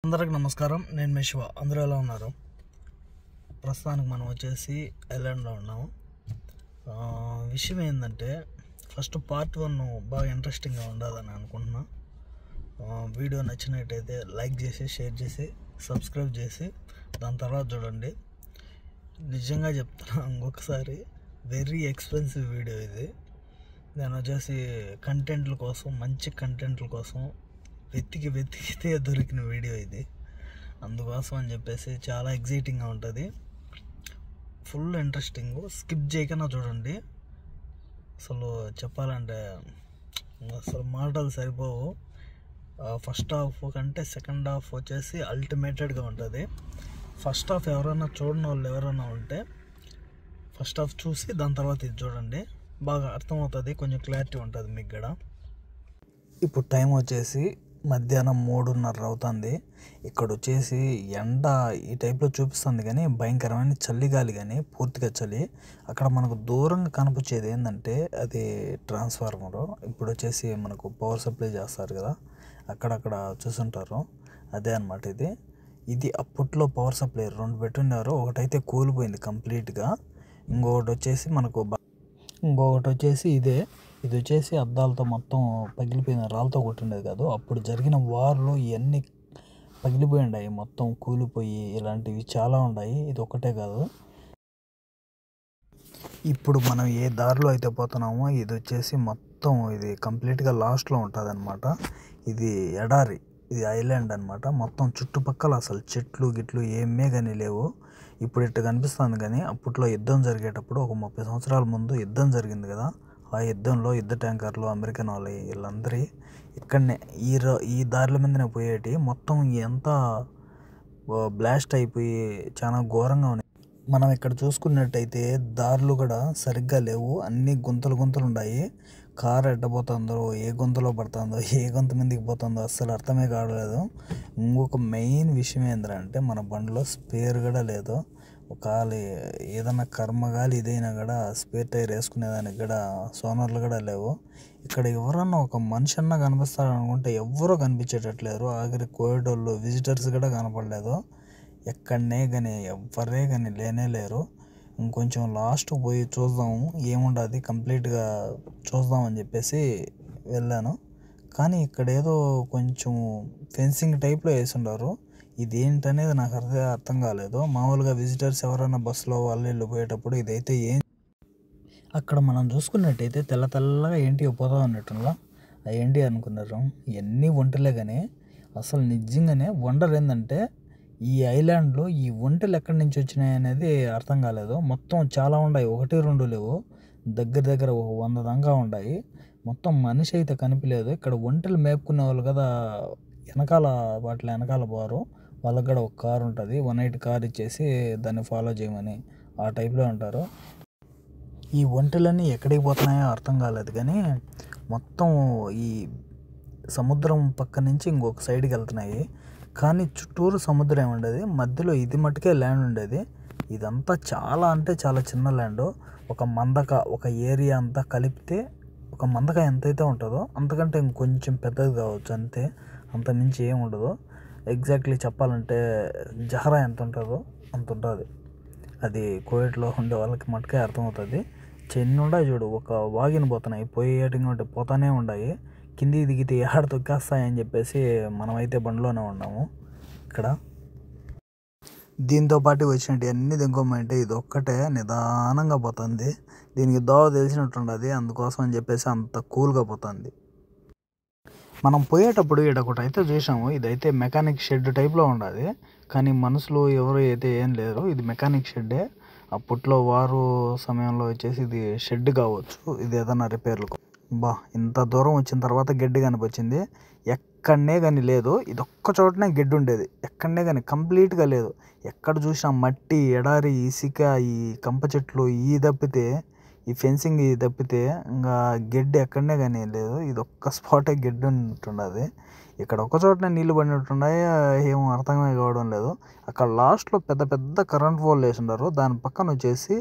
అందరికి నమస్కారం. నేను మీ శివ. అందరూ ఎలా ఉన్నారు? ప్రస్తుతానికి మనం వచ్చేసి ఐలాండ్లో ఉన్నాము. విషయం ఏంటంటే ఫస్ట్ పార్ట్ 1 బాగా ఇంట్రెస్టింగ్గా ఉండదని అనుకుంటున్నా. వీడియో నచ్చినట్టయితే లైక్ చేసి, షేర్ చేసి, సబ్స్క్రైబ్ చేసి దాని తర్వాత చూడండి. నిజంగా చెప్తున్నా, ఇంకొకసారి వెరీ ఎక్స్పెన్సివ్ వీడియో ఇది. నేను వచ్చేసి కంటెంట్ల కోసం, మంచి కంటెంట్ల కోసం వెతికితే దొరికిన వీడియో ఇది. అందుకోసం అని చెప్పేసి చాలా ఎగ్జైటింగ్గా ఉంటుంది, ఫుల్ ఇంట్రెస్టింగ్. స్కిప్ చేయకుండా చూడండి. అసలు చెప్పాలంటే అసలు మాటలు సరిపోవు. ఫస్ట్ హాఫ్ కంటే సెకండ్ హాఫ్ వచ్చేసి అల్టిమేటెడ్గా ఉంటుంది. ఫస్ట్ హాఫ్ ఎవరైనా చూడని వాళ్ళు ఎవరైనా ఉంటే ఫస్ట్ హాఫ్ చూసి దాని తర్వాత ఇది చూడండి, బాగా అర్థమవుతుంది, కొంచెం క్లారిటీ ఉంటుంది మీకు కూడా. ఇప్పుడు టైం వచ్చేసి మధ్యాహ్నం 3:30 అవుతుంది. ఇక్కడ వచ్చేసి ఎండ ఈ టైప్లో చూపిస్తుంది, కానీ భయంకరమైన చలిగాలి, కానీ పూర్తిగా చలి. అక్కడ మనకు దూరంగా కనిపించేది ఏంటంటే అది ట్రాన్స్ఫార్మరు. ఇప్పుడు వచ్చేసి మనకు పవర్ సప్లై చేస్తారు కదా, అక్కడక్కడ చూసుంటారు, అదే అనమాట ఇది అప్పట్లో పవర్ సప్లై 2 పెట్టున్నారు. ఒకటైతే కూలిపోయింది కంప్లీట్గా, ఇంకొకటి వచ్చేసి ఇది వచ్చేసి అద్దాలతో మొత్తం పగిలిపోయిన, రాళ్ళతో కొట్టిండేది కాదు. అప్పుడు జరిగిన వార్లో ఇవన్నీ పగిలిపోయి ఉన్నాయి, మొత్తం కూలిపోయి ఇలాంటివి చాలా ఉన్నాయి. ఇది ఒక్కటే కాదు. ఇప్పుడు మనం ఏ దారిలో అయితే పోతున్నామో ఇది వచ్చేసి మొత్తం ఇది కంప్లీట్గా లాస్ట్లో ఉంటుంది అనమాట. ఇది ఎడారి, ఇది ఐలాండ్ అనమాట. మొత్తం చుట్టుపక్కల అసలు చెట్లు గిట్లు ఏమీ కానీ లేవు. ఇప్పుడు ఇట్లా కనిపిస్తుంది, కానీ అప్పట్లో యుద్ధం జరిగేటప్పుడు ఒక 30 సంవత్సరాల ముందు యుద్ధం జరిగింది కదా, ఆ యుద్ధంలో యుద్ధ ట్యాంకర్లు అమెరికన్ వాళ్ళు వీళ్ళందరి ఇక్కడనే ఈ దారిల మీదనే పోయేటి. మొత్తం ఎంత బ్లాస్ట్ అయిపోయి చాలా ఘోరంగా ఉన్నాయి. మనం ఇక్కడ చూసుకున్నట్టయితే దారులు కూడా సరిగ్గా లేవు, అన్ని గుంతలు ఉన్నాయి. కారు ఎడ్డపోతుందో, ఏ గుంతలో పడుతుందో, ఏ గుంత మీదకి పోతుందో అస్సలు అర్థమే కావట్లేదు. ఇంకొక మెయిన్ విషయం ఏంటంటే మన బండిలో స్పేర్ కూడా లేదు. ఒకవేళ ఏదన్నా కర్మగాలి ఇదైనా కూడా స్పేర్ టైర్ వేసుకునేదానికి కూడా సోనర్లు కూడా లేవు. ఇక్కడ ఎవరన్నా ఒక మనిషి అన్నా కనిపిస్తాడు అనుకుంటే ఎవ్వరూ కనిపించేటట్లేరు. ఆఖరి కోవిడోళ్ళు విజిటర్స్ కూడా కనపడలేదు. ఎక్కడనే కానీ ఎవ్వరే కానీ లేరు. ఇంకొంచెం లాస్ట్ పోయి చూద్దాము ఏముండదు, కంప్లీట్గా చూద్దామని చెప్పేసి వెళ్ళాను. కానీ ఇక్కడ ఏదో కొంచెం ఫెన్సింగ్ టైప్లో వేసి ఉన్నారు. ఇదేంటనేది నాకు అర్థం కాలేదు. మామూలుగా విజిటర్స్ ఎవరైనా బస్సులో వాళ్ళు పోయేటప్పుడు ఇదైతే అక్కడ మనం చూసుకున్నట్టయితే తెల్లగా ఏంటి పోతా ఉన్నట్టులా ఏంటి అనుకున్నారు. ఇవన్నీ ఒంటలే, కానీ అసలు నిజంగానే వండర్ ఏంటంటే ఈ ఐలాండ్లో ఈ ఒంటెలు ఎక్కడి నుంచి వచ్చినాయి అనేది అర్థం కాలేదు. మొత్తం చాలా ఉన్నాయి, 1-2 లేవు, దగ్గర 100 దాకా ఉన్నాయి. మొత్తం మనిషి అయితే కనిపించలేదు. ఇక్కడ ఒంటెలు మేపుకునే వాళ్ళు కదా, వాటి వెనకాల పోరు, వాళ్ళకి కూడా ఒక కారు ఉంటుంది. 180 కార్ ఇచ్చేసి దాన్ని ఫాలో చేయమని ఆ టైప్లో ఉంటారు. ఈ ఒంటెలన్నీ ఎక్కడికి పోతున్నాయో అర్థం కాలేదు, కానీ మొత్తం ఈ సముద్రం పక్క నుంచి ఇంకొక సైడ్కి వెళ్తున్నాయి. కానీ చుట్టూరు సముద్రం ఉండేది, మధ్యలో ఇది మట్టుకే ల్యాండ్ ఉండేది. ఇదంతా చాలా అంటే చాలా చిన్న ల్యాండ్. ఒక ఏరియా అంతా కలిపితే ఒక మందక ఎంతైతే ఉంటుందో అంతకంటే ఇంకొంచెం పెద్దది కావచ్చు, అంతే, అంత మించి ఏం ఉండదు. ఎగ్జాక్ట్లీ చెప్పాలంటే జహరా ఎంత ఉంటుందో అంత ఉంటుంది. అది కోవిడ్లో ఉండే వాళ్ళకి మట్టుకే అర్థమవుతుంది. చెన్నుండా చూడు, ఒక వాగిన పోతున్నాయి, పోయేటింగ్ పోతానే ఉన్నాయి. కింది దిగితే ఏడ తొక్కేస్తాయని చెప్పేసి మనమైతే బండిలోనే ఉన్నాము. ఇక్కడ దీంతో పాటు వచ్చినట్టు అన్నీ దింకోమంటే ఇది ఒక్కటే నిదానంగా పోతుంది. దీనికి దోవ తెలిసినట్టుండదు, అందుకోసం అని చెప్పేసి అంత కూల్గా పోతుంది. మనం పోయేటప్పుడు ఒకటి అయితే చూసాము, ఇదైతే మెకానిక్ షెడ్ టైప్లో ఉండదు, కానీ మనుషులు ఎవరు అయితే ఏం లేరు. ఇది మెకానిక్ షెడ్డే. అప్పట్లో వారు సమయంలో వచ్చేసి ఇది షెడ్ కావచ్చు, ఇది ఏదైనా రిపేర్లకు. ఇంత దూరం వచ్చిన తర్వాత గడ్డి కనిపించింది, ఎక్కడనే కానీ లేదు. ఇది ఒక్క చోటనే గడ్డి ఉండేది, ఎక్కడనే కానీ కంప్లీట్గా లేదు. ఎక్కడ చూసినా మట్టి, ఎడారి, ఇసుక, ఈ కంప చెట్లు తప్పితే, ఈ ఫెన్సింగ్ తప్పితే ఇంకా గడ్డి ఎక్కడనే కానీ లేదు. ఇది ఒక్క స్పాటే గడ్డి ఉంటుండదు. ఇక్కడ ఒక చోటనే నీళ్ళు పడినట్టున్నాయి, ఏమో అర్థమే కావడం లేదు. అక్కడ లాస్ట్లో పెద్ద కరెంట్ పోల్ వేసి ఉన్నారు. దాని పక్కన వచ్చేసి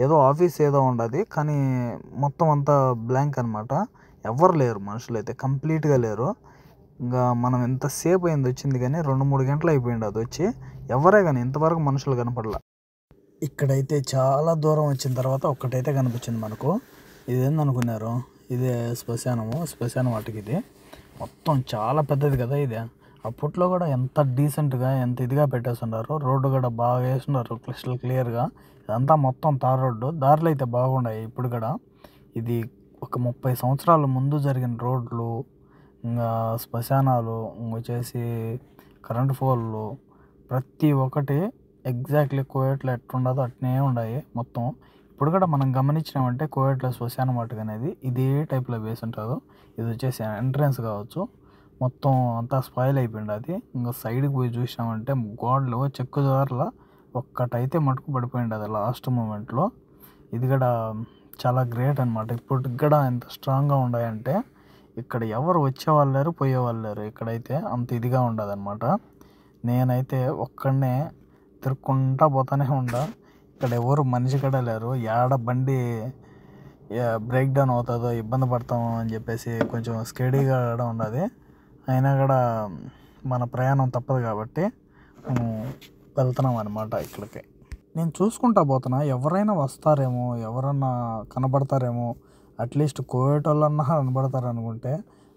ఏదో ఆఫీస్ ఏదో ఉండదు, కానీ మొత్తం అంతా బ్లాంక్ అనమాట. ఎవరు లేరు, మనుషులు అయితే కంప్లీట్గా లేరు. ఇంకా మనం ఎంతసేపు అయింది వచ్చింది కానీ 2-3 గంటలు అయిపోయింది అది వచ్చి. ఎవరే కానీ ఇంతవరకు మనుషులు కనపడలా. ఇక్కడైతే చాలా దూరం వచ్చిన తర్వాత ఒక్కటైతే కనిపించింది మనకు. ఇదేందనుకున్నారు, ఇదే శ్మశానం వాటికి. ఇది మొత్తం చాలా పెద్దది కదా ఇది. అప్పట్లో కూడా ఎంత డీసెంట్గా ఎంత ఇదిగా పెట్టేస్తున్నారు. రోడ్డు కూడా బాగా వేస్తున్నారు క్లిస్టల్ క్లియర్గా. ఇదంతా మొత్తం తార్ రోడ్డు. దారులు అయితే బాగున్నాయి ఇప్పుడు కూడా. ఇది ఒక 30 సంవత్సరాల ముందు జరిగిన రోడ్లు, ఇంకా శ్మశానాలు, వచ్చేసి కరెంటు పోల్లు, ప్రతి ఒక్కటి ఎగ్జాక్ట్లీ కోవిడ్లో ఎట్లుండదో అట్నే ఉన్నాయి మొత్తం. ఇప్పుడు కూడా మనం గమనించినామంటే కోవిడ్లో శ్మశానం వాటికి అనేది ఇదే టైప్లో వేసి ఉంటుందో. ఇది వచ్చేసి ఎంట్రన్స్ కావచ్చు. మొత్తం అంతా స్పాయిల్ అయిపోయింది అది. ఇంకా సైడ్కి పోయి చూసినామంటే గోడలు చెక్కుదారులా ఒక్కటైతే మటుకు పడిపోయింది అది లాస్ట్ మూమెంట్లో. ఇది కూడా చాలా గ్రేట్ అనమాట. ఇప్పటికి కూడా ఎంత స్ట్రాంగ్గా ఉన్నాయంటే ఇక్కడ ఎవరు వచ్చేవాళ్ళు లేరు, పోయేవాళ్ళు లేరు. ఇక్కడైతే అంత ఇదిగా ఉండదు అనమాట. నేనైతే ఒక్కడనే తిరుక్కుంటా పోతానే ఉండా. ఇక్కడ ఎవరు మనిషి కూడా లేరు. ఏడ బండి బ్రేక్ డౌన్ అవుతుందో, ఇబ్బంది పడతాము అని చెప్పేసి కొంచెం స్కేడీగా కూడా ఉన్నది. అయినా కూడా మన ప్రయాణం తప్పదు కాబట్టి వెళ్తున్నాం అనమాట ఇక్కడికి. నేను చూసుకుంటా పోతున్నా, ఎవరైనా వస్తారేమో, ఎవరన్నా కనబడతారేమో, అట్లీస్ట్ కోవిడ్ వాళ్ళన్నా కనబడతారు అనుకుంటే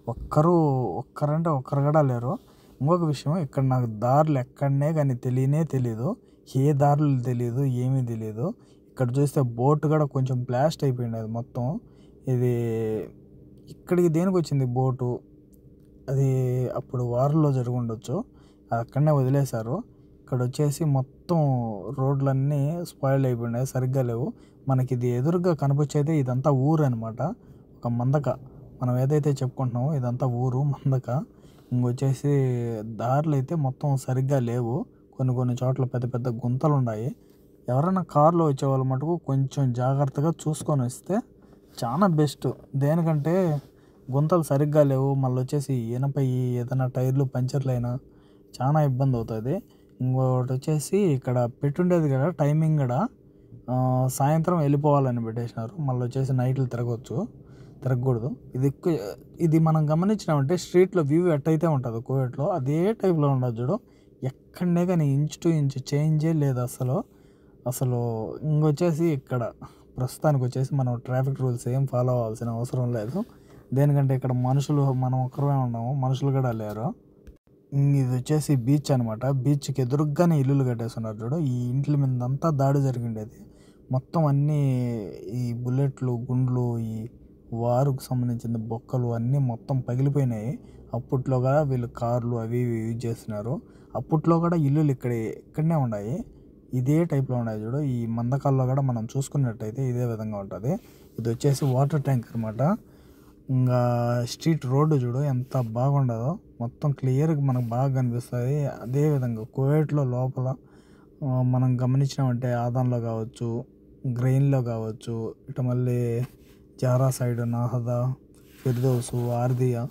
ఒక్కరంటే ఒక్కరు కూడా లేరు. ఇంకొక విషయం, ఇక్కడ నాకు దారులు ఎక్కడనే కానీ తెలియదు. ఏ దారులు తెలియదు, ఏమీ తెలియదు. ఇక్కడ చూస్తే బోట్ కూడా కొంచెం బ్లాస్ట్ అయిపోయింది అది మొత్తం. ఇది ఇక్కడికి దేనికి వచ్చింది బోటు, అది అప్పుడు వార్లో జరిగి ఉండొచ్చు. అది అక్కడనే వదిలేశారు. ఇక్కడ వచ్చేసి మొత్తం రోడ్లన్నీ స్పాయిల్ అయిపోయినాయి, సరిగ్గా లేవు. మనకి ఇది ఎదురుగా కనిపించేది ఇదంతా ఊరు అనమాట. ఒక మందక, మనం ఏదైతే చెప్పుకుంటున్నామో ఇదంతా ఊరు మందక. ఇంకొచ్చేసి దారులు అయితే మొత్తం సరిగ్గా లేవు. కొన్ని చోట్ల పెద్ద పెద్ద గుంతలు ఉన్నాయి. ఎవరైనా కారులో వచ్చేవాళ్ళు మటుకు కొంచెం జాగ్రత్తగా చూసుకొని వస్తే చాలా బెస్ట్. దేనికంటే గుంతలు సరిగ్గా లేవు, మళ్ళీ వచ్చేసి ఇనపై ఏదైనా టైర్లు పంచర్లు అయినా చాలా ఇబ్బంది అవుతుంది. ఇంకోటి వచ్చేసి ఇక్కడ పెట్టుండేది కదా టైమింగ్ కూడా సాయంత్రం వెళ్ళిపోవాలని పెట్టేసినారు. మళ్ళీ వచ్చేసి నైట్లు తిరగకూడదు. ఇది మనం గమనించినామంటే స్ట్రీట్లో వ్యూ ఎట్టయితే ఉంటుందో కోవిడ్లో అదే టైప్లో ఉండదు చూడు. ఎక్కడనే కానీ ఇంచ్ టు ఇంచ్ చేంజే లేదు అసలు. ఇంకొచ్చేసి ఇక్కడ ప్రస్తుతానికి వచ్చేసి మనం ట్రాఫిక్ రూల్స్ ఏం ఫాలో అవ్వాల్సిన అవసరం లేదు. దేనికంటే ఇక్కడ మనం ఒక్కరమే ఉన్నాము, మనుషులు కూడా లేరు. ఇది వచ్చేసి బీచ్ అనమాట. బీచ్కి ఎదురుగానే ఇల్లులు కట్టేస్తున్నారు చూడు. ఈ ఇంట్ల మీద అంతా దాడి జరిగిండేది మొత్తం. అన్నీ ఈ బుల్లెట్లు, గుండ్లు, ఈ వారుకు సంబంధించిన బొక్కలు అన్నీ మొత్తం పగిలిపోయినాయి. అప్పట్లోగా వీళ్ళు కార్లు అవి ఇవి యూజ్ చేస్తున్నారు. అప్పట్లో కూడా ఇల్లులు ఇక్కడనే ఉన్నాయి, ఇదే టైప్లో ఉన్నాయి చూడు. ఈ మందకాల్లో కూడా మనం చూసుకున్నట్టయితే ఇదే విధంగా ఉంటుంది. ఇది వచ్చేసి వాటర్ ట్యాంక్ అనమాట. ఇంకా స్ట్రీట్ రోడ్డు చూడు ఎంత బాగుండదో, మొత్తం క్లియర్గా మనకు బాగా కనిపిస్తుంది. అదేవిధంగా కోవిడ్లో లోపల మనం గమనించినామంటే ఆదాన్లో కావచ్చు, గ్రెయిన్లో కావచ్చు, ఇటు మళ్ళీ జారా సైడ్, నాహదా, ఫిర్దౌసు, ఆర్దియా,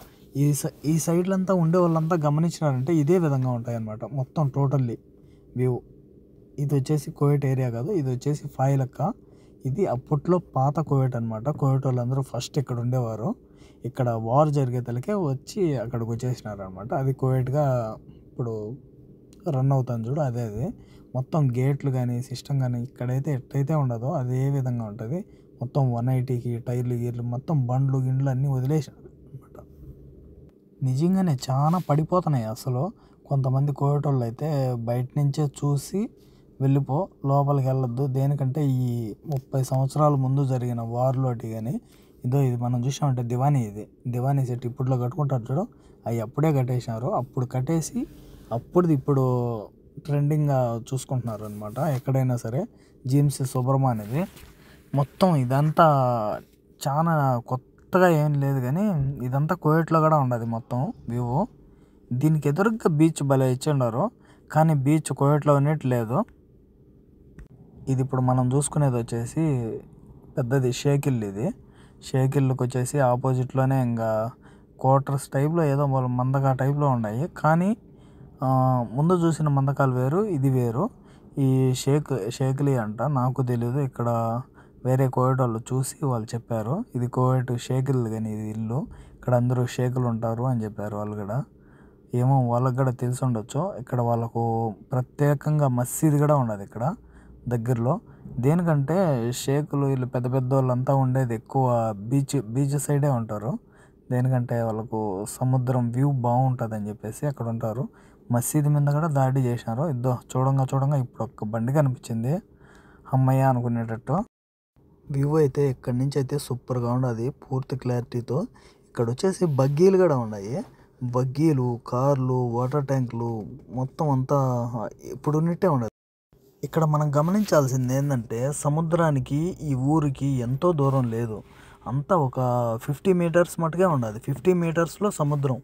ఈ సైడ్లంతా ఉండే వాళ్ళంతా గమనించినారంటే ఇదే విధంగా ఉంటాయి అన్నమాట మొత్తం టోటల్లీ వ్యూ. ఇది వచ్చేసి కోవిడ్ ఏరియా కాదు, ఇది వచ్చేసి ఫాయిలక్క. ఇది అప్పట్లో పాత కోవిడ్ అనమాట. కోవిడ్ వాళ్ళందరూ ఫస్ట్ ఇక్కడ ఉండేవారు. ఇక్కడ వార్ జరిగేతలకే వచ్చి అక్కడికి వచ్చేసినారు అనమాట. అది కోవిడ్గా ఇప్పుడు రన్ అవుతుంది చూడు, అదే మొత్తం గేట్లు కానీ సిస్టమ్ కానీ ఇక్కడైతే ఎట్టయితే ఉండదో అదే విధంగా ఉంటుంది. మొత్తం 180కి టైర్లు గీర్లు మొత్తం బండ్లు గిండ్లు అన్నీ వదిలేసినారు అనమాట. నిజంగానే చాలా పడిపోతున్నాయి అసలు. కొంతమంది కోవిడ్ వాళ్ళు అయితే బయట నుంచే చూసి వెళ్ళిపో, లోపలికి వెళ్ళొద్దు. దేనికంటే ఈ 30 సంవత్సరాల ముందు జరిగిన వార్లోటి కానీ ఇది మనం చూసామంటే దివానీ సెట్ ఇప్పట్లో కట్టుకుంటారు చూడు, అవి అప్పుడే కట్టేసినారు. అప్పుడు కట్టేసి ఇప్పుడు ట్రెండింగ్గా చూసుకుంటున్నారు అనమాట. ఎక్కడైనా సరే జీమ్స్ సుబ్రహ్మణ్యది మొత్తం ఇదంతా చాలా కొత్తగా ఏం లేదు కానీ ఇదంతా కోవిడ్లో కూడా ఉండదు మొత్తం వ్యూ. దీనికి ఎదురుగా బీచ్ భలే ఇచ్చిండారు, కానీ బీచ్ కోవిడ్లో ఉన్నట్టు లేదు. ఇది ఇప్పుడు మనం చూసుకునేది వచ్చేసి పెద్దది షేకిల్. ఇది షేకిల్కి వచ్చేసి ఆపోజిట్లోనే ఇంకా క్వార్టర్స్ టైప్లో ఏదో మందకా టైప్లో ఉన్నాయి. కానీ ముందు చూసిన మందకాలు వేరు, ఇది వేరు. ఈ షేకిలి అంట, నాకు తెలీదు. ఇక్కడ వేరే కోవిడ్ వాళ్ళు చూసి వాళ్ళు చెప్పారు ఇది కోవిడ్ షేకిల్ కానీ ఇది ఇల్లు, ఇక్కడ అందరూ షేకులు ఉంటారు అని చెప్పారు వాళ్ళు కూడా. ఏమో వాళ్ళకి కూడా తెలిసి ఉండొచ్చు. ఇక్కడ వాళ్ళకు ప్రత్యేకంగా మసీదు కూడా ఉన్నది ఇక్కడ దగ్గరలో. దేనికంటే షేకులు వీళ్ళు పెద్ద పెద్దోళ్ళంతా ఉండేది ఎక్కువ బీచ్ సైడే ఉంటారు. దేనికంటే వాళ్ళకు సముద్రం వ్యూ బాగుంటుందని చెప్పేసి అక్కడ ఉంటారు. మసీదు మీద కూడా దాడి చేసినారు. చూడంగా ఇప్పుడు ఒక్క బండి కనిపించింది, అమ్మయ్య అనుకునేటట్టు. వ్యూ అయితే ఇక్కడి నుంచి అయితే సూపర్గా ఉండదు పూర్తి క్లారిటీతో. ఇక్కడ వచ్చేసి బగ్గీలు కూడా ఉన్నాయి. బగ్గీలు, కార్లు, వాటర్ ట్యాంకులు మొత్తం అంతా ఇప్పుడు ఉన్నట్టే ఉండదు. ఇక్కడ మనం గమనించాల్సింది ఏంటంటే సముద్రానికి ఈ ఊరికి ఎంతో దూరం లేదు. అంతా ఒక 50 మీటర్స్ మటుకే ఉండదు. 50 మీటర్స్లో సముద్రం.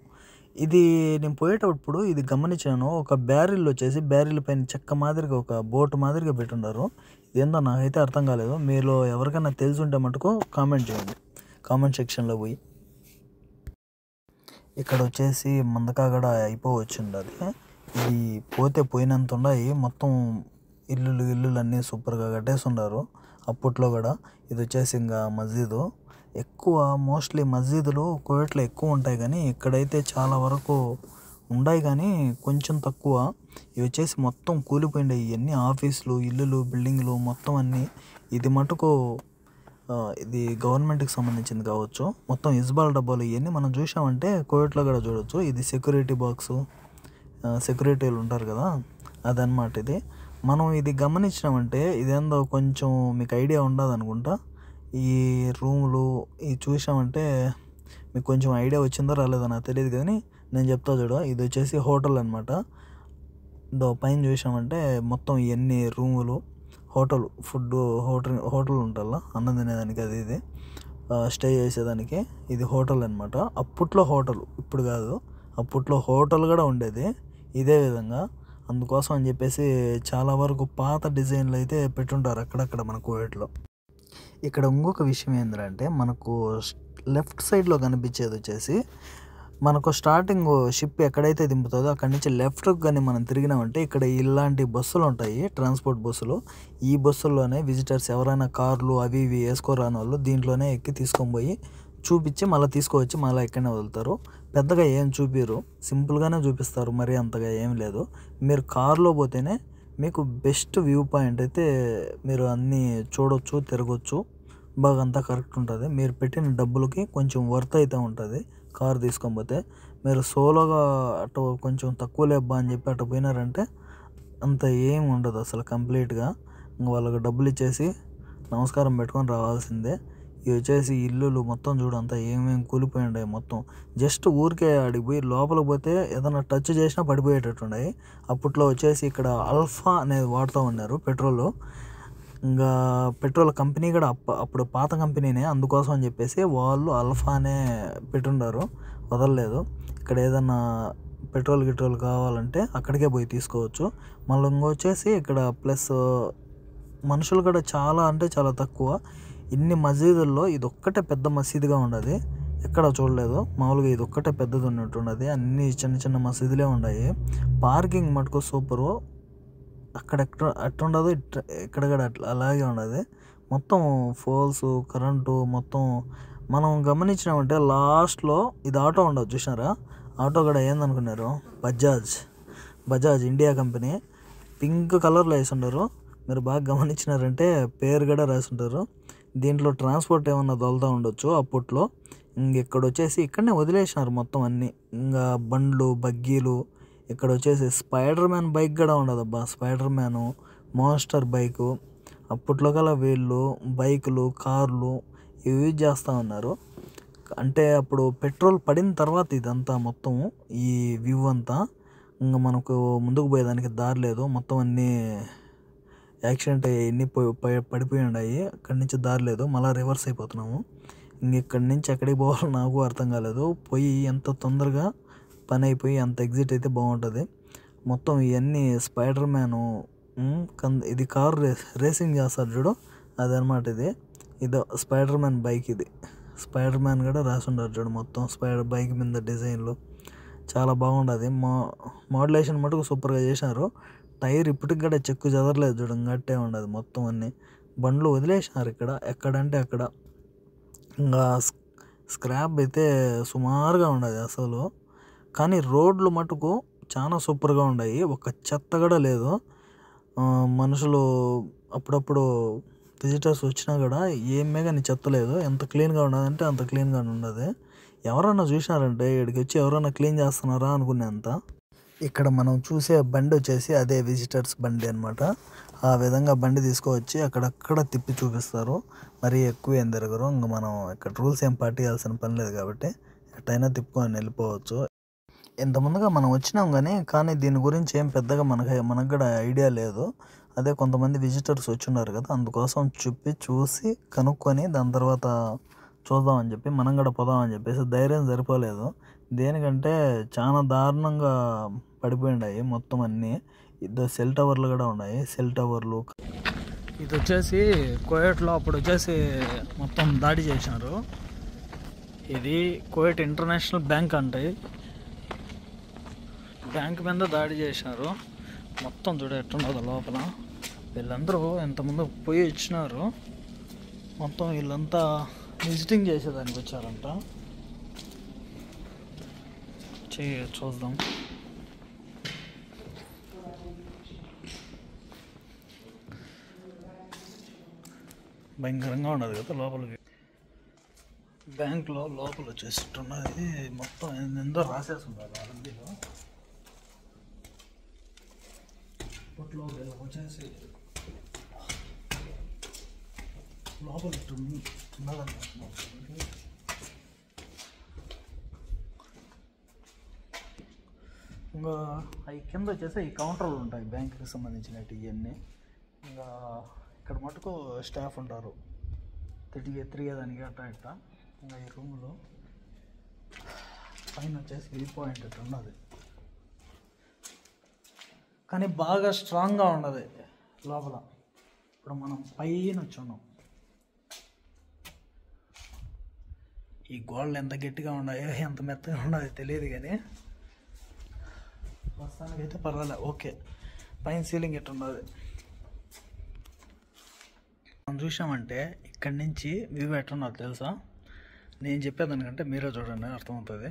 ఇది నేను పోయేటప్పుడు ఇది గమనించాను. ఒక బ్యారిల్ వచ్చేసి బ్యారిల్ పైన చెక్క మాదిరిగా ఒక బోట్ మాదిరిగా పెట్టుండారు. ఇదేందో నాకైతే అర్థం కాలేదు. మీలో ఎవరికైనా తెలిసి ఉంటే మటుకు కామెంట్ చేయండి, కామెంట్ సెక్షన్లో పోయి. ఇక్కడ వచ్చేసి మందకాగడ అయిపోవచ్చింది. అది ఇది పోతే పోయినంత ఉన్నాయి. మొత్తం ఇల్లులు అన్నీ సూపర్గా కట్టేసి ఉన్నారు అప్పట్లో కూడా. ఇది వచ్చేసి ఇంకా మస్జిదు. ఎక్కువ మోస్ట్లీ మస్జిదులు కువైట్లో ఎక్కువ ఉంటాయి, కానీ ఇక్కడైతే చాలా వరకు ఉన్నాయి, కానీ కొంచెం తక్కువ. ఇవి వచ్చేసి మొత్తం కూలిపోయిండాయి. ఇవన్నీ ఆఫీసులు, ఇల్లులు, బిల్డింగ్లు మొత్తం అన్నీ. ఇది మటుకు ఇది గవర్నమెంట్కి సంబంధించింది కావచ్చు. మొత్తం ఇస్బాల్ డబ్బాలు ఇవన్నీ మనం చూసామంటే కువైట్లో కూడా చూడవచ్చు. ఇది సెక్యూరిటీ బాక్సు, సెక్యూరిటీలు ఉంటారు కదా, అదనమాట ఇది. మనం ఇది గమనించినామంటే ఇదేందో కొంచెం మీకు ఐడియా ఉండదు అనుకుంటా. ఈ రూములు ఇవి చూసామంటే మీకు కొంచెం ఐడియా వచ్చిందో రాలేదో నాకు తెలియదు, కానీ నేను చెప్తా చూడ. ఇది వచ్చేసి హోటల్ అనమాట. పైన చూసామంటే మొత్తం ఇవన్నీ రూములు, హోటల్, ఫుడ్ హోటల్ ఉంటుందా అన్నం తినేదానికి, అది ఇది స్టే చేసేదానికి. ఇది హోటల్ అనమాట. అప్పట్లో హోటల్, ఇప్పుడు కాదు, అప్పట్లో హోటల్ కూడా ఉండేది ఇదే విధంగా. అందుకోసం అని చెప్పేసి చాలా వరకు పాత డిజైన్లు అయితే పెట్టుంటారు అక్కడక్కడ మన కువైట్లో. ఇక్కడ ఇంకొక విషయం ఏంటంటే మనకు లెఫ్ట్ సైడ్లో కనిపించేది వచ్చేసి మనకు స్టార్టింగ్ షిప్ ఎక్కడైతే దింపుతుందో అక్కడి నుంచి లెఫ్ట్కి కానీ మనం తిరిగినామంటే ఇక్కడ ఇలాంటి బస్సులు ఉంటాయి, ట్రాన్స్పోర్ట్ బస్సులు. ఈ బస్సుల్లోనే విజిటర్స్ ఎవరైనా కార్లు అవి ఇవి వేసుకోరాని వాళ్ళు దీంట్లోనే ఎక్కి తీసుకొని పోయి చూపించి మళ్ళీ తీసుకువచ్చి మళ్ళీ ఎక్కడనే వదులుతారు. పెద్దగా ఏం చూపిరు, సింపుల్గానే చూపిస్తారు, మరీ అంతగా ఏం లేదు. మీరు కారులో పోతేనే మీకు బెస్ట్ వ్యూ పాయింట్ అయితే మీరు అన్నీ చూడొచ్చు, తిరగొచ్చు, బాగా అంతా కరెక్ట్ ఉంటుంది. మీరు పెట్టిన డబ్బులకి కొంచెం వర్త్ అయితే ఉంటుంది. కారు తీసుకొని పోతే మీరు సోలోగా అటు కొంచెం తక్కువ లేబ్బా అని చెప్పి అటు పోయినారంటే అంత ఏం ఉండదు అసలు. కంప్లీట్గా వాళ్ళకి డబ్బులు ఇచ్చేసి నమస్కారం పెట్టుకొని రావాల్సిందే. ఇవి వచ్చేసి ఇల్లులు మొత్తం చూడు అంతా ఏమేమి కూలిపోయి ఉన్నాయి మొత్తం. జస్ట్ ఊరికే ఆడికి పోయి లోపలికి పోతే ఏదైనా టచ్ చేసినా పడిపోయేటట్టు ఉన్నాయి. అప్పట్లో వచ్చేసి ఇక్కడ అల్ఫా అనేది వాడుతూ ఉన్నారు పెట్రోల్. ఇంకా పెట్రోల్ కంపెనీ కూడా అప్పుడు పాత కంపెనీనే, అందుకోసం అని చెప్పేసి వాళ్ళు అల్ఫానే పెట్టుండారు, వదలలేదు. ఇక్కడ ఏదన్నా పెట్రోల్ కావాలంటే అక్కడికే పోయి తీసుకోవచ్చు. మళ్ళీ ఇంకొచ్చేసి ఇక్కడ ప్లస్ మనుషులు కూడా చాలా అంటే చాలా తక్కువ. ఇన్ని మసీదుల్లో ఇదొక్కటే పెద్ద మసీదుగా ఉండదు, ఎక్కడ చూడలేదు. మామూలుగా ఇది ఒక్కటే పెద్దది ఉన్నట్టున్నది, అన్ని చిన్న చిన్న మసీదులే ఉన్నాయి. పార్కింగ్ మటుకు సూపరు. అక్కడెక్కడ అట్టుండదు, ఇక్కడ కూడా అట్లా అలాగే ఉండదు. మొత్తం పోల్స్, కరెంటు మొత్తం మనం గమనించినామంటే లాస్ట్లో ఇది ఆటో ఉండదు చూసినారా. ఆటో కూడా ఏందనుకున్నారు, బజాజ్ ఇండియా కంపెనీ. పింక్ కలర్లో వేసి ఉండరు, మీరు బాగా గమనించినారంటే పేరు కూడా రాసి ఉంటారు. దీంట్లో ట్రాన్స్పోర్ట్ ఏమన్నా తోలుతూ ఉండొచ్చు అప్పట్లో. ఇక్కడ వచ్చేసి ఇక్కడనే వదిలేసినారు మొత్తం అన్నీ. ఇంకా బండ్లు, బగ్గీలు. ఇక్కడ వచ్చేసి స్పైడర్ మ్యాన్ బైక్ కూడా ఉండదు అబ్బా, స్పైడర్ మ్యాను, మాన్స్టర్ బైకు. అప్పట్లో గల వీళ్ళు బైకులు, కార్లు ఇవి యూజ్ చేస్తూ ఉన్నారు. అంటే అప్పుడు పెట్రోల్ పడిన తర్వాత ఇదంతా మొత్తం ఈ వ్యూ అంతా. ఇంకా మనకు ముందుకు పోయేదానికి దారి లేదు, మొత్తం అన్నీ యాక్సిడెంట్ అయ్యి ఎన్ని పడిపోయి ఉన్నాయి. అక్కడి నుంచి దారి లేదు, మళ్ళీ రివర్స్ అయిపోతున్నాము. ఇక్కడి నుంచి ఎక్కడికి పోవాలో నాకు అర్థం కాలేదు. పోయి ఎంత తొందరగా పని అయిపోయి అంత ఎగ్జిట్ అయితే బాగుంటుంది. మొత్తం ఇవన్నీ స్పైడర్ మ్యాను. ఇది కారు రేసింగ్ చేస్తారు చూడు, అదనమాట ఇది. ఇది స్పైడర్ మ్యాన్ బైక్. ఇది స్పైడర్ మ్యాన్ కూడా రాసి ఉండరు చూడు, మొత్తం స్పైడర్ బైక్ మీద డిజైన్లు చాలా బాగుంటుంది. మోడ్యులేషన్ మటుకు సూపర్గా చేసినారు. టైర్ ఇప్పటికి కూడా చెక్కు చెదరలేదు చూడు, గట్టే ఉండదు మొత్తం అన్నీ. బండ్లు వదిలేసినారు ఇక్కడ, ఎక్కడంటే అక్కడ. ఇంకా స్క్రాప్ అయితే సుమారుగా ఉండదు అసలు. కానీ రోడ్లు మటుకు చాలా సూపర్గా ఉన్నాయి, ఒక చెత్త కూడా లేదు. మనుషులు అప్పుడప్పుడు విజిటర్స్ వచ్చినా కూడా ఏమే కానీ చెత్త లేదు. ఎంత క్లీన్గా ఉన్నదంటే అంత క్లీన్గా ఉన్నది. ఎవరన్నా చూసినారంటే ఇక్కడికి వచ్చి ఎవరన్నా క్లీన్ చేస్తున్నారా అనుకునేంత. ఇక్కడ మనం చూసే బండి వచ్చేసి అదే విజిటర్స్ బండి అనమాట. ఆ విధంగా బండి తీసుకువచ్చి అక్కడక్కడ తిప్పి చూపిస్తారు. మరీ ఎక్కువ ఏం తిరగరు. ఇంకా మనం ఇక్కడ రూల్స్ ఏం పాటించాల్సిన పని లేదు కాబట్టి ఎట్టయినా తిప్పుకొని వెళ్ళిపోవచ్చు. ఇంత ముందుగా మనం వచ్చినాం కానీ దీని గురించి ఏం పెద్దగా మనకు కూడా ఐడియా లేదు. అదే కొంతమంది విజిటర్స్ వచ్చిన్నారు కదా, అందుకోసం చూసి కనుక్కొని దాని తర్వాత చూద్దామని చెప్పి మనం కూడా పోదామని చెప్పేసి ధైర్యం సరిపోలేదు. దేనికంటే చాలా దారుణంగా పడిపోయినాయి మొత్తం అన్నీ. ఇద్దరు సెల్ టవర్లు కూడా ఉన్నాయి, సెల్ టవర్లు. ఇది వచ్చేసి కువైట్లో అప్పుడు వచ్చేసి మొత్తం దాడి చేసినారు. ఇది కువైట్ ఇంటర్నేషనల్ బ్యాంక్ అంటే బ్యాంక్ మీద దాడి చేసినారు. మొత్తం చూడ ఎట్టుండదు లోపల. వీళ్ళందరూ ఎంతమంది పోయి ఇచ్చినారు. మొత్తం వీళ్ళంతా విజిటింగ్ చేసేదానికి వచ్చారంట. చూద్దాం. భయంకరంగా ఉండదు కదా లోపలికి. బ్యాంక్లో లోపల వచ్చేసిట్టున్నది. మొత్తం ఎంతో రాసేస్తున్నారు అరబీలో. ఇప్పట్లో వచ్చేసి లోపల ఉన్నదన్నమాట. ఇంకా అవి కింద వచ్చేసి ఈ కౌంటర్లు ఉంటాయి బ్యాంకుకి సంబంధించినవి ఇవన్నీ. ఇంకా ఇక్కడ మటుకు స్టాఫ్ ఉంటారు తిరిగేదానికి అట్లా ఇట్లా. ఇంకా ఈ రూమ్లో పైన వచ్చేసి వ్యూ పాయింట్ ఇట్లా ఉన్నది, కానీ బాగా స్ట్రాంగ్గా ఉన్నది లోపల. ఇప్పుడు మనం పైన వచ్చున్నాం. ఈ గోడలు ఎంత గట్టిగా ఉన్నాయో ఎంత మెత్తగా ఉన్నదో తెలియదు, కానీ ప్రస్తుతానికైతే పర్వాలే, ఓకే. పైన సీలింగ్ ఎట్టున్నది మనం చూసామంటే ఇక్కడి నుంచి వ్యూ ఎట్టున్నది తెలుసా? నేను చెప్పేదానికంటే మీరే చూడండి, అర్థమవుతుంది.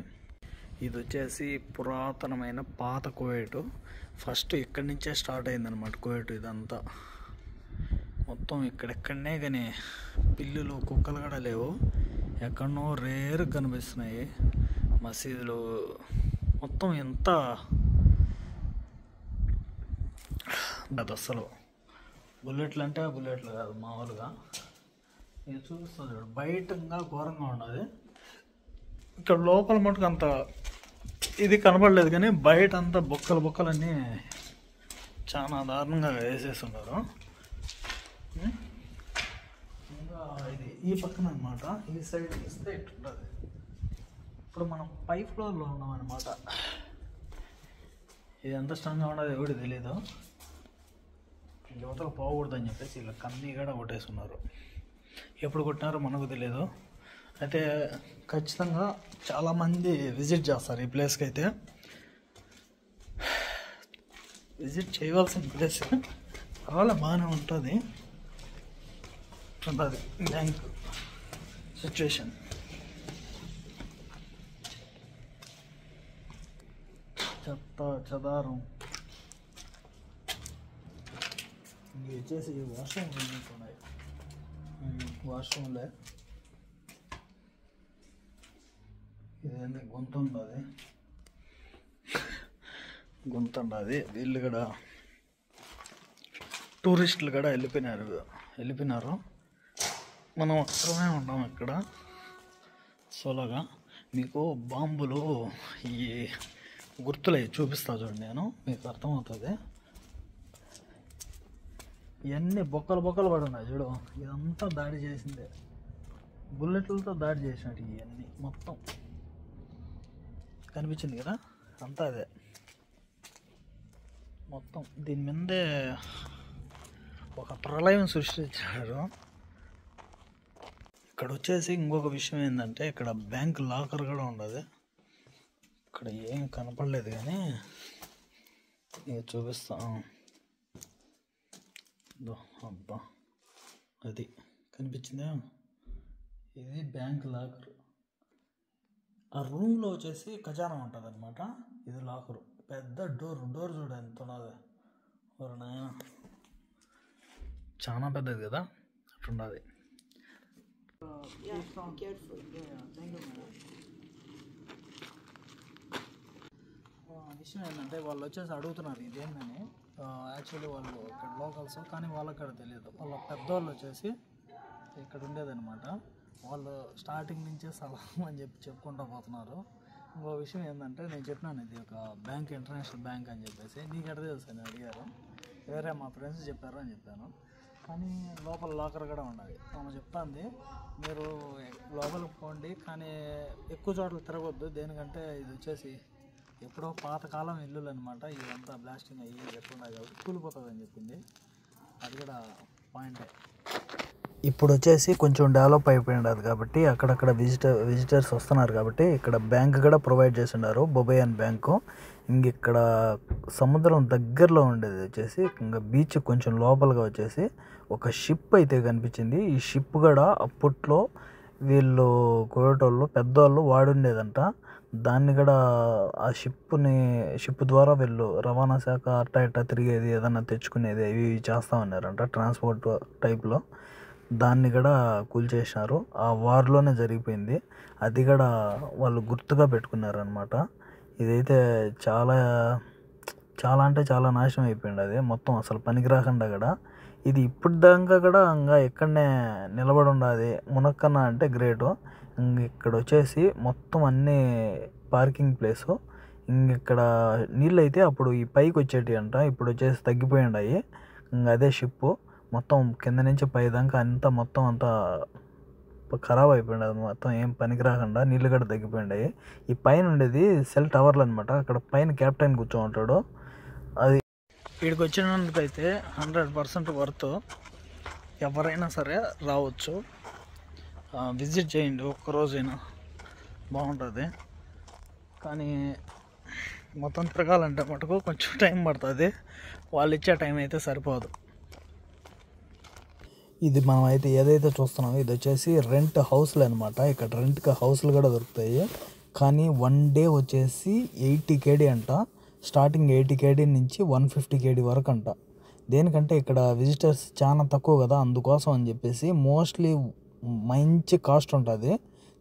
ఇది వచ్చేసి పురాతనమైన పాత కువైట్. ఫస్ట్ ఇక్కడి నుంచే స్టార్ట్ అయిందనమాట కువైట్. ఇదంతా మొత్తం ఇక్కడెక్కడనే, కానీ పిల్లులు కుక్కలు కూడా లేవు, ఎక్కడనో రేరు కనిపిస్తున్నాయి. మసీదులు మొత్తం ఎంత అది అసలు బుల్లెట్లు అంటే బుల్లెట్లు కాదు మామూలుగా. ఇది చూపిస్తుంది చూడు, బయటంగా ఘోరంగా ఉన్నది. ఇక్కడ లోపల మటుకు అంత ఇది కనబడలేదు, కానీ బయట అంతా బొక్కలన్నీ చాలా దారుణంగా వేసేసి ఉన్నారు. ఇంకా ఇది ఈ పక్కన అనమాట, ఈ సైడ్ ఇస్తే ఇట్లుంటుంది. ఇప్పుడు మనం 5th ఫ్లోర్లో ఉన్నాం అనమాట. ఇది ఎంత స్ట్రాంగ్గా ఉన్నది ఎవరికి తెలీదు. యువతలు పోకూడదని చెప్పేసి ఇలా కన్నీ కూడా కొట్టేస్తున్నారు. ఎప్పుడు కొట్టినారో మనకు తెలియదు. అయితే ఖచ్చితంగా చాలామంది విజిట్ చేస్తారు ఈ ప్లేస్కి. అయితే విజిట్ చేయవలసిన ప్లేస్, పర్వాలే బాగానే ఉంటుంది బ్యాంక్ సిచ్యువేషన్. చెదారం. ఇవి వచ్చేసి వాష్రూమ్ ఉన్నాయి. వాష్రూమ్లే ఇదేంటి గొంతు ఉండదు. వీళ్ళు కూడా టూరిస్టులు కూడా వెళ్ళిపోయినారు. మనం అక్కడమే ఉన్నాం ఇక్కడ సోలోగా. మీకు బాంబులు ఈ గుర్తులు చూపిస్తా చూడండి, నేను మీకు అర్థమవుతుంది. ఇవన్నీ బొక్కలు పడి ఉన్నాయి చూడు. ఇదంతా దాడి చేసిందే, బుల్లెట్లతో దాడి చేసినట్టు. ఇవన్నీ మొత్తం కనిపించింది కదా, అంతా అదే మొత్తం. దీని మీదే ఒక ప్రళయం సృష్టించారు. ఇక్కడ వచ్చేసి ఇంకొక విషయం ఏంటంటే, ఇక్కడ బ్యాంక్ లాకర్ కూడా ఉండదు. ఇక్కడ ఏం కనపడలేదు, కానీ నేను చూపిస్తాను. అబ్బా, అది కనిపించిందా? ఇది బ్యాంక్ లాకర్. ఆ రూమ్లో వచ్చేసి ఖజానా ఉంటుంది అనమాట. ఇది లాకరు, పెద్ద డోర్ చూడ ఎంత ఉన్నది. ఒక నాయన చాలా పెద్దది కదా, అట్లున్నది. విషయం ఏంటంటే వాళ్ళు వచ్చేసి అడుగుతున్నారు ఇదేంటని. యాక్చువల్లీ వాళ్ళు ఇక్కడ లోకల్స్, కానీ వాళ్ళకి కూడా తెలియదు. వాళ్ళ పెద్దవాళ్ళు వచ్చేసి ఇక్కడ ఉండేదన్నమాట. వాళ్ళు స్టార్టింగ్ నుంచే సలాం అని చెప్పుకుంటూ పోతున్నారు. ఇంకో విషయం ఏంటంటే, నేను చెప్పినాను ఇది ఒక బ్యాంక్, ఇంటర్నేషనల్ బ్యాంక్ అని చెప్పేసి. నీకు ఎక్కడ తెలుసు అని అడిగారు. వేరే మా ఫ్రెండ్స్ చెప్పారు అని చెప్పాను. కానీ లోపల లాకర్ కూడా ఉండాలి. ఆమె చెప్తాంది, మీరు లోపలికి పోండి కానీ ఎక్కువ చోట్ల తిరగొద్దు. దేనికంటే ఇది వచ్చేసి ఎప్పుడో పాతకాలం ఇల్లులు అనమాట. ఇదంతా బ్లాస్టింగ్ అయ్యి ఎట్లున్నాయి కాబట్టి కూలిపోతుంది అని చెప్పింది. అది కూడా పాయింటే. ఇప్పుడు వచ్చేసి కొంచెం డెవలప్ అయిపోయినది కాబట్టి అక్కడక్కడ విజిటర్స్ వస్తున్నారు కాబట్టి ఇక్కడ బ్యాంక్ కూడా ప్రొవైడ్ చేసి ఉన్నారు, బొబైన్ బ్యాంకు. ఇక్కడ సముద్రం దగ్గరలో ఉండేది వచ్చేసి ఇంకా బీచ్ కొంచెం లోపలగా వచ్చేసి ఒక షిప్ అయితే కనిపించింది. ఈ షిప్ కూడా అప్పట్లో వీళ్ళు కోయటోళ్ళు పెద్దవాళ్ళు వాడుండేదంట. దాన్ని కూడా ఆ షిప్ ద్వారా వీళ్ళు రవాణా శాఖ అట్టా తిరిగేది, ఏదన్నా తెచ్చుకునేది ఇవి చేస్తూ ఉన్నారంట, ట్రాన్స్పోర్ట్ టైప్లో. దాన్ని కూడా కూల్చేసినారు. ఆ వార్లోనే జరిగిపోయింది. అది కూడా వాళ్ళు గుర్తుగా పెట్టుకున్నారనమాట. ఇదైతే చాలా చాలా అంటే చాలా నాశనం అయిపోయింది. అది మొత్తం అసలు పనికిరాకుండా కూడా. ఇది ఇప్పుడు దాకా కూడా ఇంకా ఎక్కడనే నిలబడి ఉండదు. మునక్కన్న అంటే గ్రేటు. ఇక్కడ వచ్చేసి మొత్తం అన్నీ పార్కింగ్ ప్లేసు. ఇక్కడ నీళ్ళు అయితే అప్పుడు ఈ పైకి వచ్చేటి అంట, ఇప్పుడు వచ్చేసి తగ్గిపోయి ఉన్నాయి. అదే షిప్పు మొత్తం కింద నుంచి పై దాకా అంతా మొత్తం అంతా ఖరాబ్ అయిపోయింది. అది మొత్తం ఏం పనికి రాకుండా నీళ్ళు కూడా తగ్గిపోయినాయి. ఈ పైన ఉండేది సెల్ టవర్లు అనమాట. అక్కడ పైన క్యాప్టెన్ కూర్చో ఉంటాడు. అది వీడికి వచ్చినందుకైతే 100% వర్త్. ఎవరైనా సరే రావచ్చు, విజిట్ చేయండి, ఒక్కరోజైనా బాగుంటుంది. కానీ మొత్తం తిరగాలంటే మటుకు కొంచెం టైం పడుతుంది. వాళ్ళు ఇచ్చే టైం అయితే సరిపోదు. ఇది మనం అయితే ఏదైతే చూస్తున్నామో ఇది వచ్చేసి రెంట్ హౌస్లు అనమాట. ఇక్కడ రెంట్కి హౌస్లు కూడా దొరుకుతాయి. కానీ 1 డే వచ్చేసి 80 KD అంట. స్టార్టింగ్ 80 KD నుంచి 150 KD వరకు అంట. దేనికంటే ఇక్కడ విజిటర్స్ చాలా తక్కువ కదా, అందుకోసం అని చెప్పేసి మోస్ట్లీ మంచి కాస్ట్ ఉంటుంది.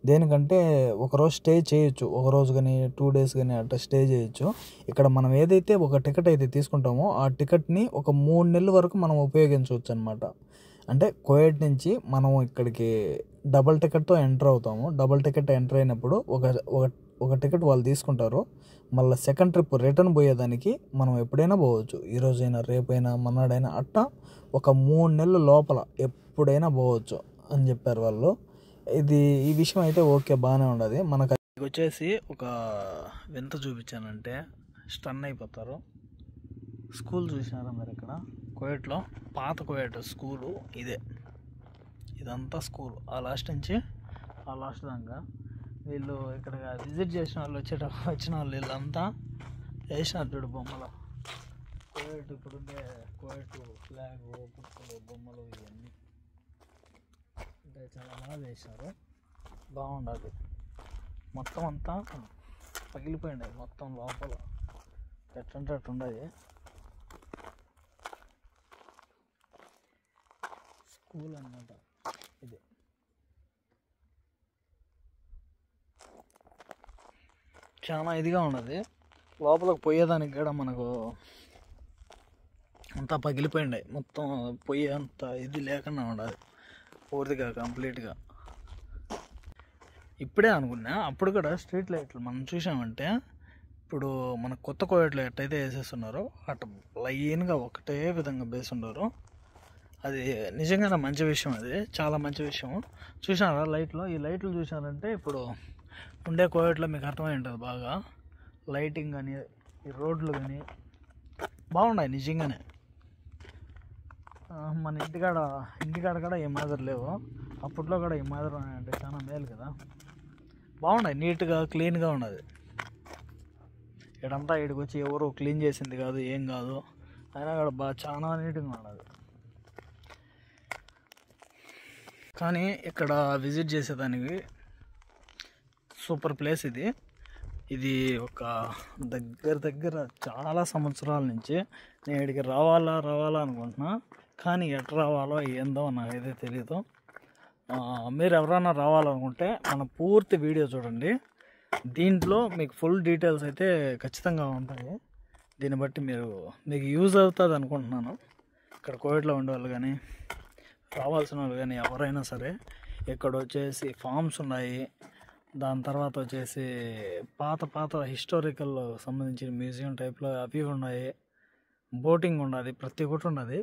దేనికంటే ఒకరోజు స్టే చేయొచ్చు, ఒకరోజు కానీ 2 days కానీ అట్లా స్టే చేయొచ్చు. ఇక్కడ మనం ఏదైతే ఒక టికెట్ అయితే తీసుకుంటామో ఆ టికెట్ని ఒక 3 నెలల వరకు మనం ఉపయోగించవచ్చు అనమాట. అంటే కోయట్ నుంచి మనం ఇక్కడికి డబల్ టికెట్తో ఎంటర్ అవుతాము. డబల్ టికెట్ ఎంటర్ అయినప్పుడు ఒక టికెట్ వాళ్ళు తీసుకుంటారు. మళ్ళీ సెకండ్ ట్రిప్ రిటర్న్ పోయేదానికి మనం ఎప్పుడైనా పోవచ్చు, ఈరోజైనా రేపైనా మన్నాడైనా అట్టా ఒక 3 నెలల లోపల ఎప్పుడైనా పోవచ్చు అని చెప్పారు వాళ్ళు. ఈ విషయం అయితే ఓకే, బాగానే ఉండదు. మనకు వచ్చేసి ఒక వింత చూపించానంటే స్టన్ అయిపోతారు. స్కూల్ చూసినారా మీరు? ఇక్కడ కోయట్లో పాత కోయట్ స్కూలు ఇదే. ఇదంతా స్కూల్, ఆ లాస్ట్ నుంచి ఆ లాస్ట్ దాకా. వీళ్ళు ఇక్కడ విజిట్ చేసిన వాళ్ళు వచ్చిన వాళ్ళు వీళ్ళంతా వేసినారు చూడు బొమ్మలు. కోయట్ ఇప్పుడుండే కోయట్ ఫ్లాగ్, పుట్టుకలు, బొమ్మలు ఇవన్నీ అంటే చాలా బాగా వేసినారు, బాగుండదు. మొత్తం అంతా పగిలిపోయినాయి మొత్తం లోపల, ఎట్లంటే అట్టు ఉండదు. స్కూల్ అన్నమాట ఇది. చాలా ఇదిగా ఉన్నది. లోపలికి పోయేదానికి కూడా మనకు అంతా పగిలిపోయిండాయి మొత్తం, పోయే అంత ఇది లేకుండా ఉండదు పూర్తిగా కంప్లీట్గా. ఇప్పుడే అనుకున్నా, అప్పుడు కూడా స్ట్రీట్ లైట్లు మనం చూసామంటే ఇప్పుడు మన కొత్త కోయట్లో ఎట్టయితే వేసేస్తున్నారో అటు లైన్గా ఒకటే విధంగా వేసుండారు. అది నిజంగానే మంచి విషయం, అది చాలా మంచి విషయం. చూసినారా లైట్లు? ఈ లైట్లు చూసినారంటే ఇప్పుడు ఉండే కోయట్లో మీకు అర్థమై ఉంటుంది బాగా. లైటింగ్ కానీ ఈ రోడ్లు కానీ బాగున్నాయి నిజంగానే. మన ఇంటికాడ కూడా ఈ మాదిరి లేవు, అప్పట్లో కూడా ఈ మాదిరి అంటే చాలా మేలు కదా. బాగున్నాయి, నీట్గా క్లీన్గా ఉన్నది. ఇక్కడంతా ఇక్కడికి వచ్చి ఎవరు క్లీన్ చేసింది కాదు, ఏం కాదు, అయినా కూడా బాగా చాలా నీట్గా ఉన్నది. కానీ ఇక్కడ విజిట్ చేసేదానికి సూపర్ ప్లేస్ ఇది. ఇది ఒక దగ్గర చాలా సంవత్సరాల నుంచి నేను ఇక్కడికి రావాలా అనుకుంటున్నా, కానీ ఎట్లా రావాలో ఏందో నాకైతే తెలీదు. మీరు ఎవరైనా రావాలనుకుంటే మన పూర్తి వీడియో చూడండి. దీంట్లో మీకు ఫుల్ డీటెయిల్స్ అయితే ఖచ్చితంగా ఉంటాయి. దీన్ని బట్టి మీకు యూజ్ అవుతుంది అనుకుంటున్నాను. ఇక్కడ కోవిడ్లో ఉండేవాళ్ళు కానీ రావాల్సిన వాళ్ళు కానీ ఎవరైనా సరే ఇక్కడ వచ్చేసి ఫామ్స్ ఉన్నాయి. దాని తర్వాత వచ్చేసి పాత హిస్టారికల్ సంబంధించిన మ్యూజియం టైప్లో అవి ఉన్నాయి. బోటింగ్ ఉన్నది, ప్రతి ఒక్కటి ఉన్నది.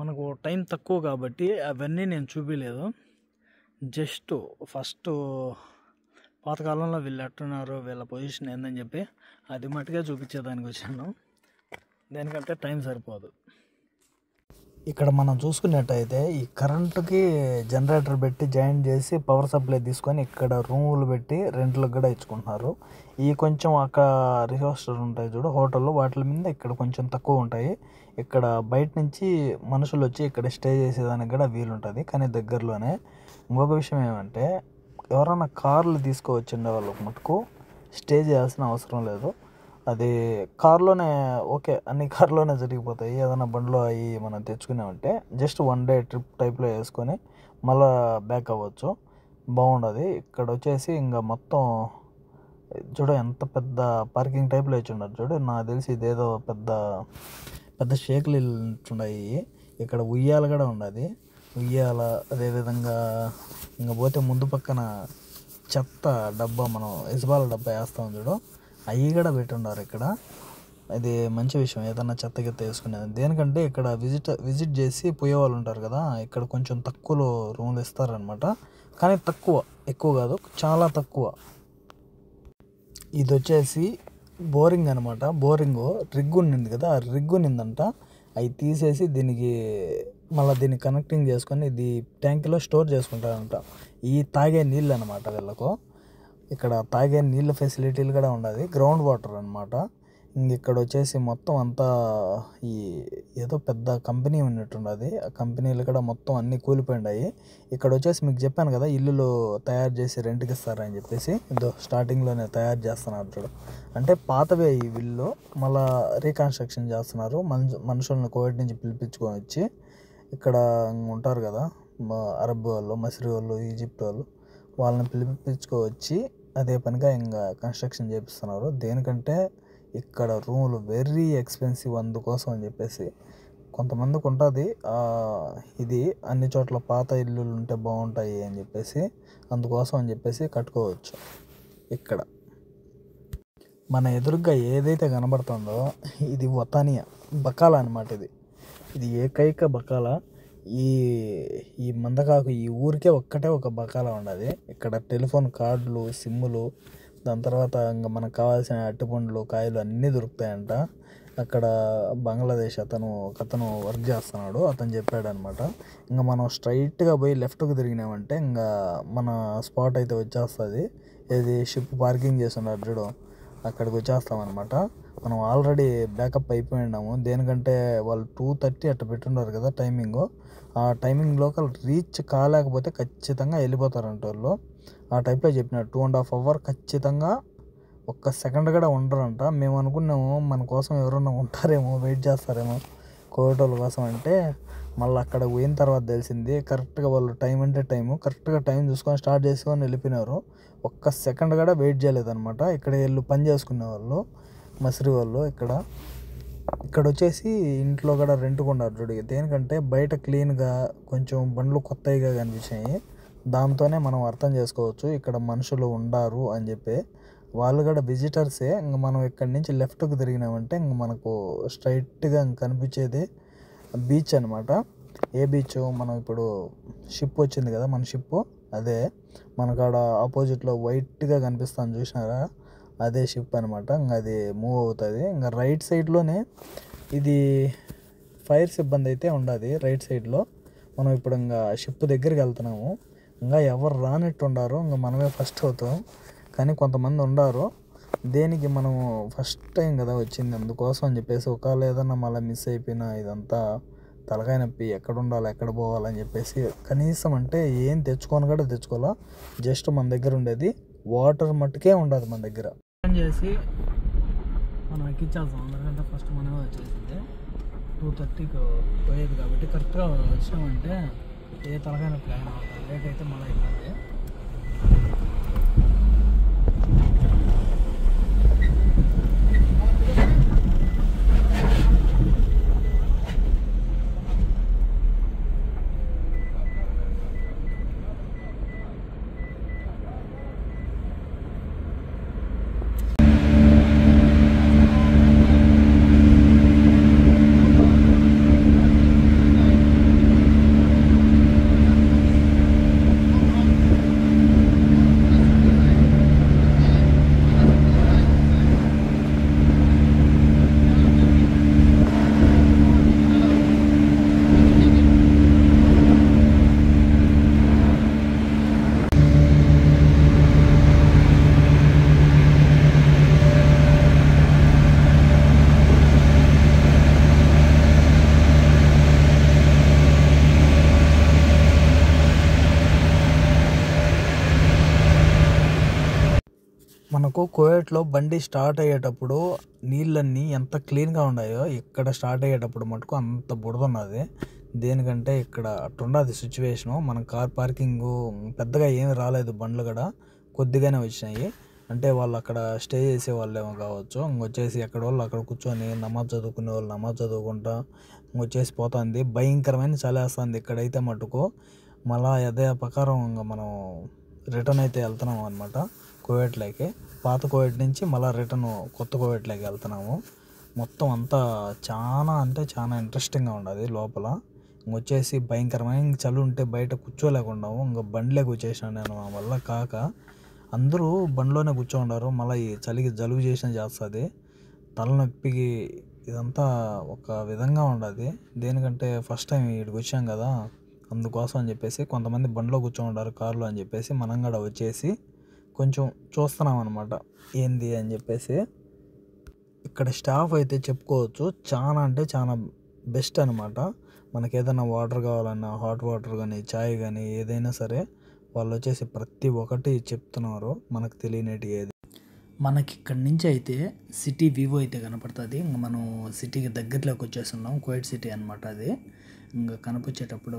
మనకు టైం తక్కువ కాబట్టి అవన్నీ నేను చూపించలేదు. జస్ట్ ఫస్ట్ పాతకాలంలో వీళ్ళు ఎట్టున్నారు, వీళ్ళ పొజిషన్ ఏందని చెప్పి అది మట్టుగా చూపించేదానికి వచ్చాను. దేనికంటే టైం సరిపోదు. ఇక్కడ మనం చూసుకున్నట్టయితే ఈ కరెంటుకి జనరేటర్ పెట్టి జాయిన్ చేసి పవర్ సప్లై తీసుకొని ఇక్కడ రూములు పెట్టి రెంట్లకు కూడా ఇచ్చుకుంటున్నారు. ఈ కొంచెం అక్కడ రిసార్ట్స్ ఉంటాయి చూడు, హోటళ్ళు, వాటి మీద ఇక్కడ కొంచెం తక్కువ ఉంటాయి. ఇక్కడ బయట నుంచి మనుషులు వచ్చి ఇక్కడ స్టే చేసేదానికి కూడా వీలుంటుంది, కానీ దగ్గరలోనే. ఇంకొక విషయం ఏమంటే ఎవరైనా కార్లు తీసుకువచ్చిండే వాళ్ళకి మటుకు స్టే చేయాల్సిన అవసరం లేదు. అది కార్లోనే ఓకే, అన్ని కార్లోనే జరిగిపోతాయి. ఏదైనా బండ్లో అవి మనం తెచ్చుకున్నామంటే జస్ట్ 1 డే ట్రిప్ టైప్లో వేసుకొని మళ్ళీ బ్యాక్ అవ్వచ్చు. బాగుండదు. ఇక్కడ వచ్చేసి ఇంకా మొత్తం చూడ ఎంత పెద్ద పార్కింగ్ టైప్లో వేసి ఉన్నారు చూడు. నాకు తెలిసి ఇదేదో పెద్ద షేకులు ఉన్నాయి. ఇక్కడ ఉయ్యాల కూడా ఉన్నది. ఉయ్యాల, అదేవిధంగా ఇంకా పోతే ముందు పక్కన చెత్త డబ్బా, మనం ఇసుబాల డబ్బా వేస్తాం చూడు, అవి కూడా పెట్టున్నారు ఇక్కడ. ఇది మంచి విషయం, ఏదన్నా చెత్త వేసుకునేది. దేనికంటే ఇక్కడ విజిట్ చేసి పోయే వాళ్ళు ఉంటారు కదా, ఇక్కడ కొంచెం తక్కువలో రూమ్లు ఇస్తారనమాట. కానీ ఎక్కువ కాదు, చాలా తక్కువ. ఇది వచ్చేసి బోరింగ్ అనమాట. బోరింగ్ రిగ్ ఉండింది కదా, ఆ రిగ్ ఉన్నిందంట. అవి తీసేసి దీన్ని కనెక్టింగ్ చేసుకొని ఇది ట్యాంక్లో స్టోర్ చేసుకుంటారంట. ఈ తాగే నీళ్ళు అనమాట వీళ్ళకు. ఇక్కడ తాగే నీళ్ళ ఫెసిలిటీలు కూడా ఉన్నది. గ్రౌండ్ వాటర్ అనమాట. ఇక్కడ వచ్చేసి మొత్తం అంతా ఈ ఏదో పెద్ద కంపెనీ ఉన్నట్టున్నది. ఆ కంపెనీలు కూడా మొత్తం అన్నీ కూలిపోయినాయి. ఇక్కడ వచ్చేసి మీకు చెప్పాను కదా, ఇల్లులు తయారు చేసి రెంట్కి ఇస్తారని చెప్పేసి, ఇదో స్టార్టింగ్లోనే తయారు చేస్తున్నారు చూడు. అంటే పాతవే ఈ ఇల్లు మళ్ళీ రీకన్స్ట్రక్షన్ చేస్తున్నారు. మనుషులను కోవిడ్ నుంచి పిలిపించుకొని వచ్చి ఇక్కడ ఉంటారు కదా, అరబ్ వాళ్ళు, మసిరి వాళ్ళు, ఈజిప్ట్ వాళ్ళని పిలిపించుకొచ్చి అదే పనిగా ఇంకా కన్స్ట్రక్షన్ చేపిస్తున్నారు. దేనికంటే ఇక్కడ రూములు వెరీ ఎక్స్పెన్సివ్, అందుకోసం అని చెప్పేసి. కొంతమందికి ఉంటుంది ఇది అన్ని చోట్ల పాత ఇల్లులు ఉంటే బాగుంటాయి అని చెప్పేసి, అందుకోసం అని చెప్పేసి కట్టుకోవచ్చు. ఇక్కడ మన ఎదురుగా ఏదైతే కనబడుతుందో ఇది వతానియా బకాలా అనమాట. ఇది ఏకైక బకాలా. ఈ మందకాకు ఈ ఊరికే ఒక్కటే ఒక బకాలా ఉన్నది. ఇక్కడ టెలిఫోన్ కార్డులు, సిమ్ములు, దాని తర్వాత ఇంకా మనకు కావాల్సిన అరటిపండ్లు, కాయలు అన్నీ దొరుకుతాయంట. అక్కడ బంగ్లాదేశ్ ఒకతను వర్క్ చేస్తున్నాడు, అతను చెప్పాడనమాట. ఇంకా మనం స్ట్రైట్గా పోయి లెఫ్ట్కి తిరిగినామంటే ఇంకా మన స్పాట్ అయితే వచ్చేస్తుంది. ఇది షిప్ పార్కింగ్ చేసి ఉన్నారు చూడు, అక్కడికి వచ్చేస్తామన్నమాట. మనం ఆల్రెడీ బ్యాకప్ అయిపోయి ఉన్నాము. దేనికంటే వాళ్ళు 2:30 అట్లా పెట్టున్నారు కదా టైమింగ్. ఆ టైమింగ్ లోకల్ రీచ్ కాలేకపోతే ఖచ్చితంగా వెళ్ళిపోతారంట వాళ్ళు. ఆ టైప్లో చెప్పినారు. 2.5 hours ఖచ్చితంగా ఒక్క సెకండ్ కూడా ఉండరంట. మేము అనుకున్నాము మన కోసం ఎవరన్నా ఉంటారేమో, వెయిట్ చేస్తారేమో కోవిడ్ వాళ్ళ కోసం అంటే, మళ్ళీ అక్కడ పోయిన తర్వాత తెలిసింది కరెక్ట్గా వాళ్ళు టైం అంటే కరెక్ట్గా టైం చూసుకొని స్టార్ట్ చేసుకొని వెళ్ళిపోయినారు. ఒక్క సెకండ్ కూడా వెయిట్ చేయలేదన్నమాట. ఇక్కడ వీళ్ళు పని చేసుకునే వాళ్ళు, మసిరి వాళ్ళు. ఇక్కడ వచ్చేసి ఇంట్లో కూడా రెంట్కున్నారు చూడు. దేనికంటే బయట క్లీన్గా కొంచెం బండ్లు కొత్తగా కనిపించాయి. దాంతోనే మనం అర్థం చేసుకోవచ్చు ఇక్కడ మనుషులు ఉండారు అని చెప్పి. వాళ్ళు కూడా విజిటర్సే. ఇంక మనం ఇక్కడి నుంచి లెఫ్ట్కి తిరిగినామంటే ఇంక మనకు స్ట్రైట్గా కనిపించేది బీచ్ అనమాట. ఏ బీచ్, మనం ఇప్పుడు షిప్ వచ్చింది కదా, మన షిప్ అదే. మనకాడ ఆపోజిట్లో వైట్గా కనిపిస్తాను చూసినారా, అదే షిప్ అనమాట. ఇంకా అది మూవ్ అవుతుంది. ఇంకా రైట్ సైడ్లోనే ఇది ఫైర్ సిబ్బంది అయితే ఉండదు. రైట్ సైడ్లో మనం ఇప్పుడు ఇంకా షిప్ దగ్గరికి వెళ్తున్నాము. ఇంకా ఎవరు రానట్టు ఉండారు, ఇంకా మనమే ఫస్ట్ అవుతాం. కానీ కొంతమంది ఉండారు. దేనికి మనము ఫస్ట్ టైం కదా వచ్చింది, అందుకోసం అని చెప్పేసి. ఒకవేళ ఏదన్నా మళ్ళీ మిస్ అయిపోయినా ఇదంతా తలకాయ నొప్పి, ఎక్కడ ఉండాలి ఎక్కడ పోవాలని చెప్పేసి కనీసం అంటే ఏం తెచ్చుకోవాలి. జస్ట్ మన దగ్గర ఉండేది వాటర్ మట్టుకే ఉండదు మన దగ్గర. చేసి మనం ఎక్కించాల్సాం ఎందుకంటే ఫస్ట్ మనమే వచ్చేసింది 2:30కి పోయేది కాబట్టి కరెక్ట్గా వచ్చినామంటే ఏ తలకైన ప్లాన్ అవుతుంది. లేట్ అయితే మళ్ళీ అయిపోయింది. మనకు కువైట్లో బండి స్టార్ట్ అయ్యేటప్పుడు నీళ్ళన్నీ ఎంత క్లీన్గా ఉన్నాయో ఇక్కడ స్టార్ట్ అయ్యేటప్పుడు మటుకు అంత బురద ఉన్నది. దేనికంటే ఇక్కడ అట్టుండదు సిచ్యువేషను. మన కార్ పార్కింగ్ పెద్దగా ఏమి రాలేదు, బండ్లు కూడా కొద్దిగానే వచ్చినాయి. అంటే వాళ్ళు అక్కడ స్టే చేసే వాళ్ళేమో కావచ్చు. ఇంకొచ్చేసి ఎక్కడ వాళ్ళు అక్కడ కూర్చొని నమాజ్ చదువుకునే వాళ్ళు నమాజ్ చదువుకుంటా ఇంకొచ్చేసి పోతుంది. భయంకరమైన చలేస్తుంది ఇక్కడైతే మటుకు. మళ్ళీ అదే ప్రకారం ఇంకా మనం రిటర్న్ అయితే వెళ్తున్నాం అనమాట కువైట్లోకి. పాత కువైట్ నుంచి మళ్ళీ రిటర్న్ కొత్త కువైట్లోకి వెళ్తున్నాము. మొత్తం అంతా చాలా అంటే చాలా ఇంట్రెస్టింగ్గా ఉండదు లోపల. ఇంకొచ్చేసి భయంకరమైన చలి ఉంటే బయట కూర్చోలేకున్నాము. ఇంకా బండిలోకి వచ్చేసాను నేను. మా వల్ల కాక అందరూ బండిలోనే కూర్చోండారు. మళ్ళీ ఈ చలికి జలుబు చేసినా చేస్తుంది, తలనొప్పికి ఇదంతా ఒక విధంగా ఉండదు. దేనికంటే ఫస్ట్ టైం ఇక్కడికి వచ్చాం కదా, అందుకోసం అని చెప్పేసి కొంతమంది బండిలో కూర్చోండారు కార్లో అని చెప్పేసి మనం కూడా వచ్చేసి కొంచెం చూస్తున్నాం అనమాట ఏంది అని చెప్పేసి. ఇక్కడ స్టాఫ్ అయితే చెప్పుకోవచ్చు చాలా అంటే చాలా బెస్ట్ అనమాట. మనకి ఏదైనా వాటర్ కావాలన్నా హాట్ వాటర్ కానీ చాయ్ కానీ ఏదైనా సరే వాళ్ళు వచ్చేసి ప్రతి ఒక్కటి చెప్తున్నారు, మనకు తెలియనిటి ఏది. మనకి ఇక్కడి నుంచి అయితే సిటీ వివో అయితే కనపడుతుంది. ఇంకా మనం సిటీకి దగ్గరలోకి వచ్చేస్తున్నాం. కువైట్ సిటీ అనమాట అది. ఇంకా కనిపించేటప్పుడు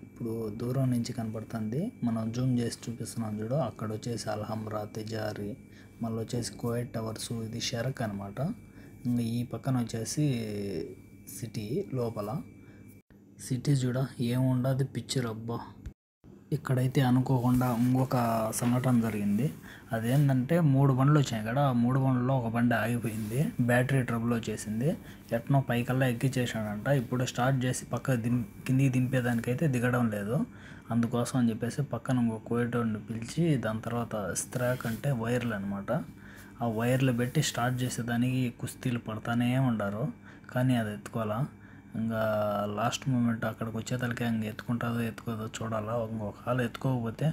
ఇప్పుడు దూరం నుంచి కనపడుతుంది. మనం జూమ్ చేసి చూపిస్తున్నాం చూడు, అక్కడ వచ్చేసి అల్హమ్రా, తెజారి, మళ్ళీ వచ్చేసి కువైట్ టవర్స్, ఇది షరక్ అనమాట. ఇంకా ఈ పక్కన వచ్చేసి సిటీ లోపల. సిటీ చూడ ఏముండదు పిక్చర్ అబ్బా. ఇక్కడైతే అనుకోకుండా ఇంకొక సంఘటన జరిగింది. అదేంటంటే 3 బండ్లు వచ్చాయి కదా, 3 బండ్లలో ఒక బండి ఆగిపోయింది, బ్యాటరీ ట్రబుల్ వచ్చేసింది. ఎట్నో పైకల్లా ఎక్కించేసాడంట. ఇప్పుడు స్టార్ట్ చేసి కిందికి దింపేదానికైతే దిగడం లేదు. అందుకోసం అని చెప్పేసి పక్కన ఇంకో కువైటోడిని పిలిచి దాని తర్వాత స్ట్రాక్ అంటే వైర్లు అనమాట, ఆ వైర్లు పెట్టి స్టార్ట్ చేసేదానికి కుస్తీలు పడతానే ఉండారు. కానీ అది ఎత్తుకోవాలా. ఇంకా లాస్ట్ మూమెంట్ అక్కడికి వచ్చేతలకే ఇంక ఎత్తుకోదో చూడాలా. ఇంకొకవేళ ఎత్తుకోకపోతే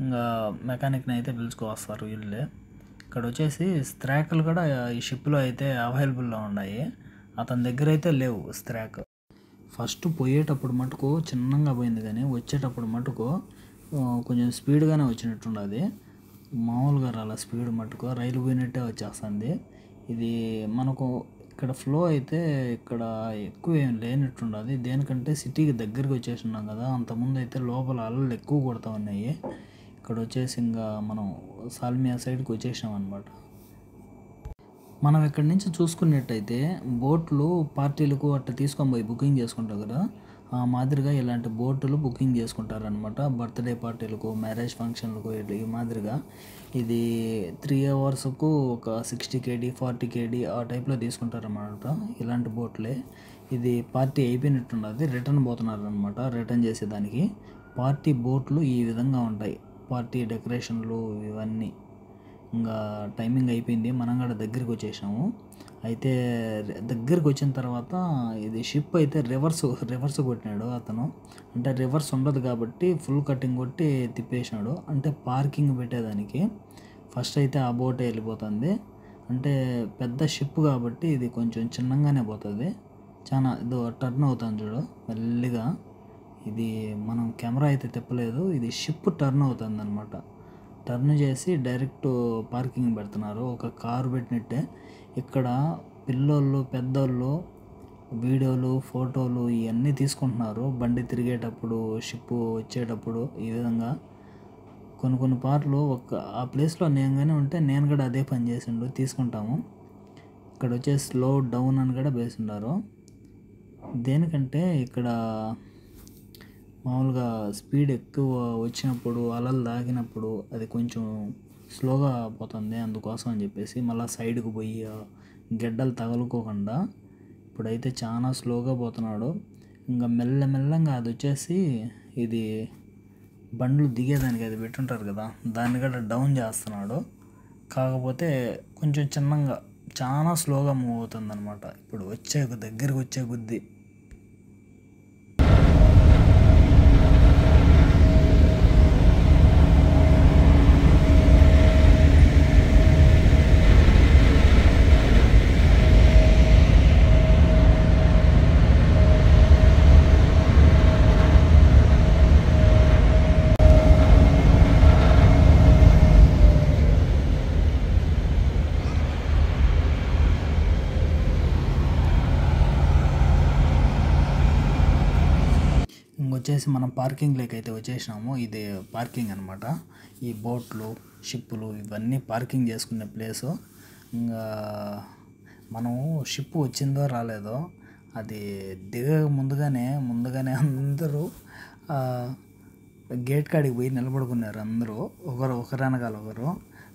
ఇంకా మెకానిక్ని అయితే పిలుచుకొస్తారు వీళ్ళే. ఇక్కడ వచ్చేసి స్ట్రాకులు కూడా ఈ షిప్లో అయితే అవైలబుల్లో ఉన్నాయి, అతని దగ్గర అయితే లేవు స్ట్రాక్. ఫస్ట్ పోయేటప్పుడు మటుకు చిన్నగా పోయింది, కానీ వచ్చేటప్పుడు మటుకు కొంచెం స్పీడ్గానే వచ్చినట్టుండదు. మామూలుగా రాలా స్పీడ్ మటుకు, రైలు పోయినట్టే వచ్చేస్తుంది. ఇది మనకు ఇక్కడ ఫ్లో అయితే ఇక్కడ ఎక్కువ ఏం లేనట్టుండదు. దేనికంటే సిటీకి దగ్గరికి వచ్చేసినాం కదా, అంతకుముందు అయితే లోపల అలలు ఎక్కువ కొడతా ఉన్నాయి. ఇక్కడ వచ్చేసి ఇంకా మనం సాల్మియా సైడ్కి వచ్చేసినాం అనమాట. మనం ఇక్కడి నుంచి చూసుకున్నట్టయితే బోట్లు పార్టీలకు అట్లా తీసుకొని పోయి బుకింగ్ చేసుకుంటాం కదా, ఆ మాదిరిగా ఇలాంటి బోటులు బుకింగ్ చేసుకుంటారనమాట. బర్త్డే పార్టీలకు, మ్యారేజ్ ఫంక్షన్లకు ఈ మాదిరిగా. ఇది 3 అవర్స్కు ఒక 60 kd 40 kd ఆ టైప్లో తీసుకుంటారన్నమాట ఇలాంటి బోట్లే. ఇది పార్టీ అయిపోయినట్టున్నది, రిటర్న్ పోతున్నారనమాట. రిటర్న్ చేసేదానికి పార్టీ బోట్లు ఈ విధంగా ఉంటాయి. పార్టీ డెకరేషన్లు ఇవన్నీ. ఇంకా టైమింగ్ అయిపోయింది, మనం కూడా దగ్గరికి వచ్చేసాము. అయితే దగ్గరికి వచ్చిన తర్వాత ఇది షిప్ అయితే రివర్స్ కొట్టినాడు అతను. అంటే రివర్స్ ఉండదు కాబట్టి ఫుల్ కటింగ్ కొట్టి తిప్పేసినాడు. అంటే పార్కింగ్ పెట్టేదానికి ఫస్ట్ అయితే ఆ బోటే వెళ్ళిపోతుంది. అంటే పెద్ద షిప్ కాబట్టి ఇది కొంచెం చిన్నగానే పోతుంది. చాలా ఇదో టర్న్ అవుతుంది చూడు మెల్లిగా. ఇది మనం కెమెరా అయితే తిప్పలేదు, ఇది షిప్ టర్న్ అవుతుంది అనమాట. టర్న్ చేసి డైరెక్ట్ పార్కింగ్ పెడుతున్నారు, ఒక కారు పెట్టినట్టే. ఇక్కడ పిల్లోళ్ళు పెద్దోళ్ళు వీడియోలు ఫోటోలు ఇవన్నీ తీసుకుంటున్నారు బండి తిరిగేటప్పుడు, షిప్ వచ్చేటప్పుడు. ఈ విధంగా కొన్ని పార్లు ఆ ప్లేస్లో నేను కానీ ఉంటే నేను కూడా అదే పని చేసిండు తీసుకుంటాము. ఇక్కడ వచ్చేసి స్లో డౌన్ అని కూడా వేసిండారు. దేనికంటే ఇక్కడ మామూలుగా స్పీడ్ ఎక్కువ వచ్చినప్పుడు, అలలు తాగినప్పుడు అది కొంచెం స్లోగా పోతుంది, అందుకోసం అని చెప్పేసి మళ్ళీ సైడ్కి పోయి గెడ్డలు తగులుకోకుండా ఇప్పుడైతే చాలా స్లోగా పోతున్నాడు. ఇంకా మెల్లమెల్లంగా అది వచ్చేసి ఇది బండ్లు దిగేదానికి అది పెట్టుంటారు కదా, దాన్ని కూడా డౌన్ చేస్తున్నాడు. కాకపోతే కొంచెం చిన్నగా చాలా స్లోగా మూవ్ అవుతుంది అనమాట. ఇప్పుడు దగ్గరికి వచ్చే కొద్దీ వచ్చేసి మనం పార్కింగ్లోకి అయితే వచ్చేసినాము. ఇది పార్కింగ్ అనమాట. ఈ బోట్లు, షిప్పులు ఇవన్నీ పార్కింగ్ చేసుకునే ప్లేసు. ఇంకా మనం షిప్ వచ్చిందో రాలేదో అది ముందుగానే అందరూ గేట్ కాడికి పోయి నిలబడుకున్నారు. అందరూ ఒకరు అనగాల ఒకరు.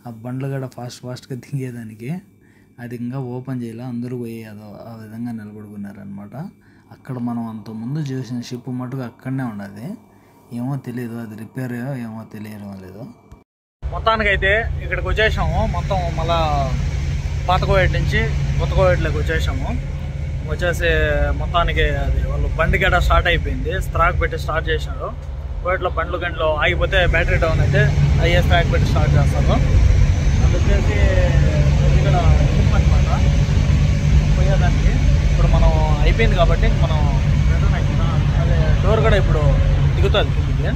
ఆ బండ్లు కూడా ఫాస్ట్గా దిగేదానికి అది ఇంకా ఓపెన్ చేయాలి, అందరూ పోయి ఆ విధంగా నిలబడుకున్నారు అనమాట. అక్కడ మనం అంతకుముందు చూసిన షిప్ మటుకు అక్కడనే ఉన్నది. ఏమో తెలియదు, అది రిపేర్ ఏమో తెలియడం లేదు. మొత్తానికైతే ఇక్కడికి వచ్చేసాము. మొత్తం మళ్ళా పాత కోయేటి నుంచి కొత్త కోయేట్లోకి వచ్చేసాము. వచ్చేసి మొత్తానికి అది వాళ్ళు బండి గడ స్టార్ట్ అయిపోయింది. స్ట్రాక్ పెట్టి స్టార్ట్ చేసినారు. కోయేట్లో బండ్లు గంటలు ఆగిపోతే బ్యాటరీ డౌన్ అయితే అయ్యే స్ట్రాక్ పెట్టి స్టార్ట్ చేస్తారు. అది వచ్చేసి ఇక్కడ షిప్ అనమాట పోయేదానికి. ఇప్పుడు మనం అయిపోయింది కాబట్టి మనం రిటర్న్ అయిపోయినా అదే డోర్ కూడా ఇప్పుడు దిగుతుంది కిందికి.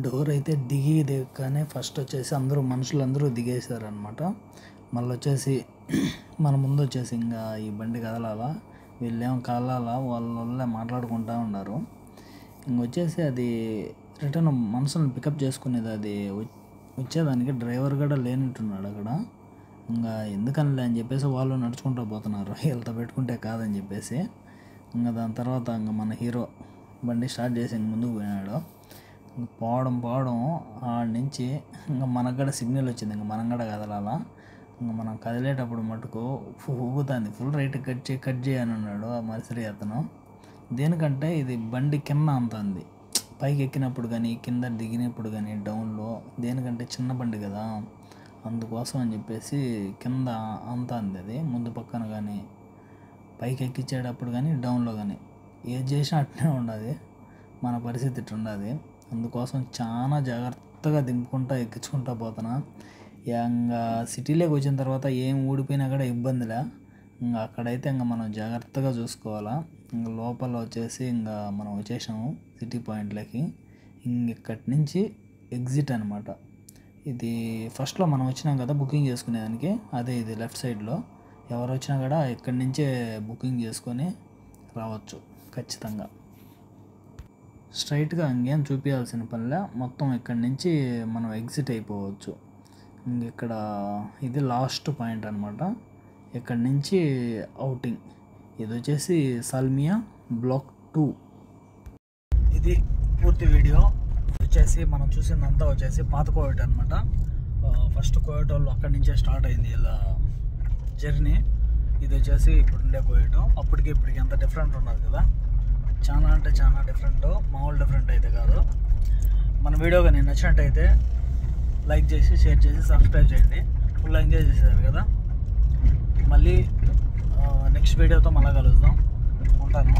డోర్ అయితే దిగగానే ఫస్ట్ వచ్చేసి మనుషులందరూ దిగేశారనమాట. మళ్ళీ వచ్చేసి మన ముందు వచ్చేసి ఇంకా ఈ బండి కదలాలా, వీళ్ళేమో కదలాలా, వాళ్ళ మాట్లాడుకుంటూ ఉన్నారు. ఇంకొచ్చేసి అది రిటర్న్ మనుషులను పికప్ చేసుకునేది. అది వచ్చేదానికి డ్రైవర్ కూడా లేనట్టున్నాడు అక్కడ. ఇంకా ఎందుకనిలే అని చెప్పేసి వాళ్ళు నడుచుకుంటూ పోతున్నారు, వీళ్ళతో పెట్టుకుంటే కాదని చెప్పేసి. ఇంకా దాని తర్వాత ఇంకా మన హీరో బండి స్టార్ట్ చేసి ముందుకు పోయినాడు. పోవడం ఆడ నుంచి ఇంకా మనకు కూడా సిగ్నల్ వచ్చింది, ఇంకా మనం కూడా కదలాలా. ఇంకా మనం కదిలేటప్పుడు మటుకు ఊగుతుంది, ఫుల్ రైట్ కట్ చేయని అన్నాడు ఆ మరిసరి అతను. దేనికంటే ఇది బండి కింద అంతుంది, పైకి ఎక్కినప్పుడు కానీ కింద దిగినప్పుడు కానీ డౌన్లో. దేనికంటే చిన్న బండి కదా, అందుకోసం అని చెప్పేసి కింద అంతుంది అది. ముందు పక్కన కానీ పైకి ఎక్కించేటప్పుడు కానీ డౌన్లో కానీ ఏది చేసినా అట్నే ఉండదు, మన పరిస్థితి ఇట్లా ఉండదు. అందుకోసం చాలా జాగ్రత్తగా దింపుకుంటా ఎక్కించుకుంటా పోతున్నా. ఇంకా సిటీలోకి వచ్చిన తర్వాత ఏం ఊడిపోయినా కూడా ఇబ్బందిలే. ఇంకా అక్కడైతే ఇంకా మనం జాగ్రత్తగా చూసుకోవాలా. ఇంకా లోపల వచ్చేసి ఇంకా మనం వచ్చేసాము సిటీ పాయింట్లోకి. ఇక్కడి నుంచి ఎగ్జిట్ అనమాట. ఇది ఫస్ట్లో మనం వచ్చినాం కదా బుకింగ్ చేసుకునేదానికి, అదే ఇది లెఫ్ట్ సైడ్లో. ఎవరు వచ్చినా కూడా ఇక్కడి నుంచే బుకింగ్ చేసుకొని రావచ్చు ఖచ్చితంగా. స్ట్రైట్గా ఇంకేం చూపించాల్సిన పనిలే, మొత్తం ఇక్కడి నుంచి మనం ఎగ్జిట్ అయిపోవచ్చు. ఇక్కడ ఇది లాస్ట్ పాయింట్ అనమాట. ఇక్కడి నుంచి అవుటింగ్. ఇది వచ్చేసి సాల్మియా బ్లాక్ 2. ఇది పూర్తి వీడియో. వచ్చేసి మనం చూసిందంతా వచ్చేసి పాత కోవిడ్ అనమాట. ఫస్ట్ కోవిడ్ వాళ్ళు అక్కడి నుంచే స్టార్ట్ అయింది ఇలా జర్నీ. ఇది వచ్చేసి ఇప్పుడు ఉండే కోవిడ్. అప్పటికి ఇప్పటికి ఎంత డిఫరెంట్ ఉన్నది కదా, చాలా అంటే చాలా డిఫరెంట్, మామూలు డిఫరెంట్ అయితే కాదు. మన వీడియో కానీ నచ్చినట్టయితే లైక్ చేసి షేర్ చేసి సబ్స్క్రైబ్ చేయండి. ఫుల్ ఎంజాయ్ చేసేదారు కదా. మళ్ళీ నెక్స్ట్ వీడియోతో మళ్ళీ కలుద్దాం. ఉంటాను.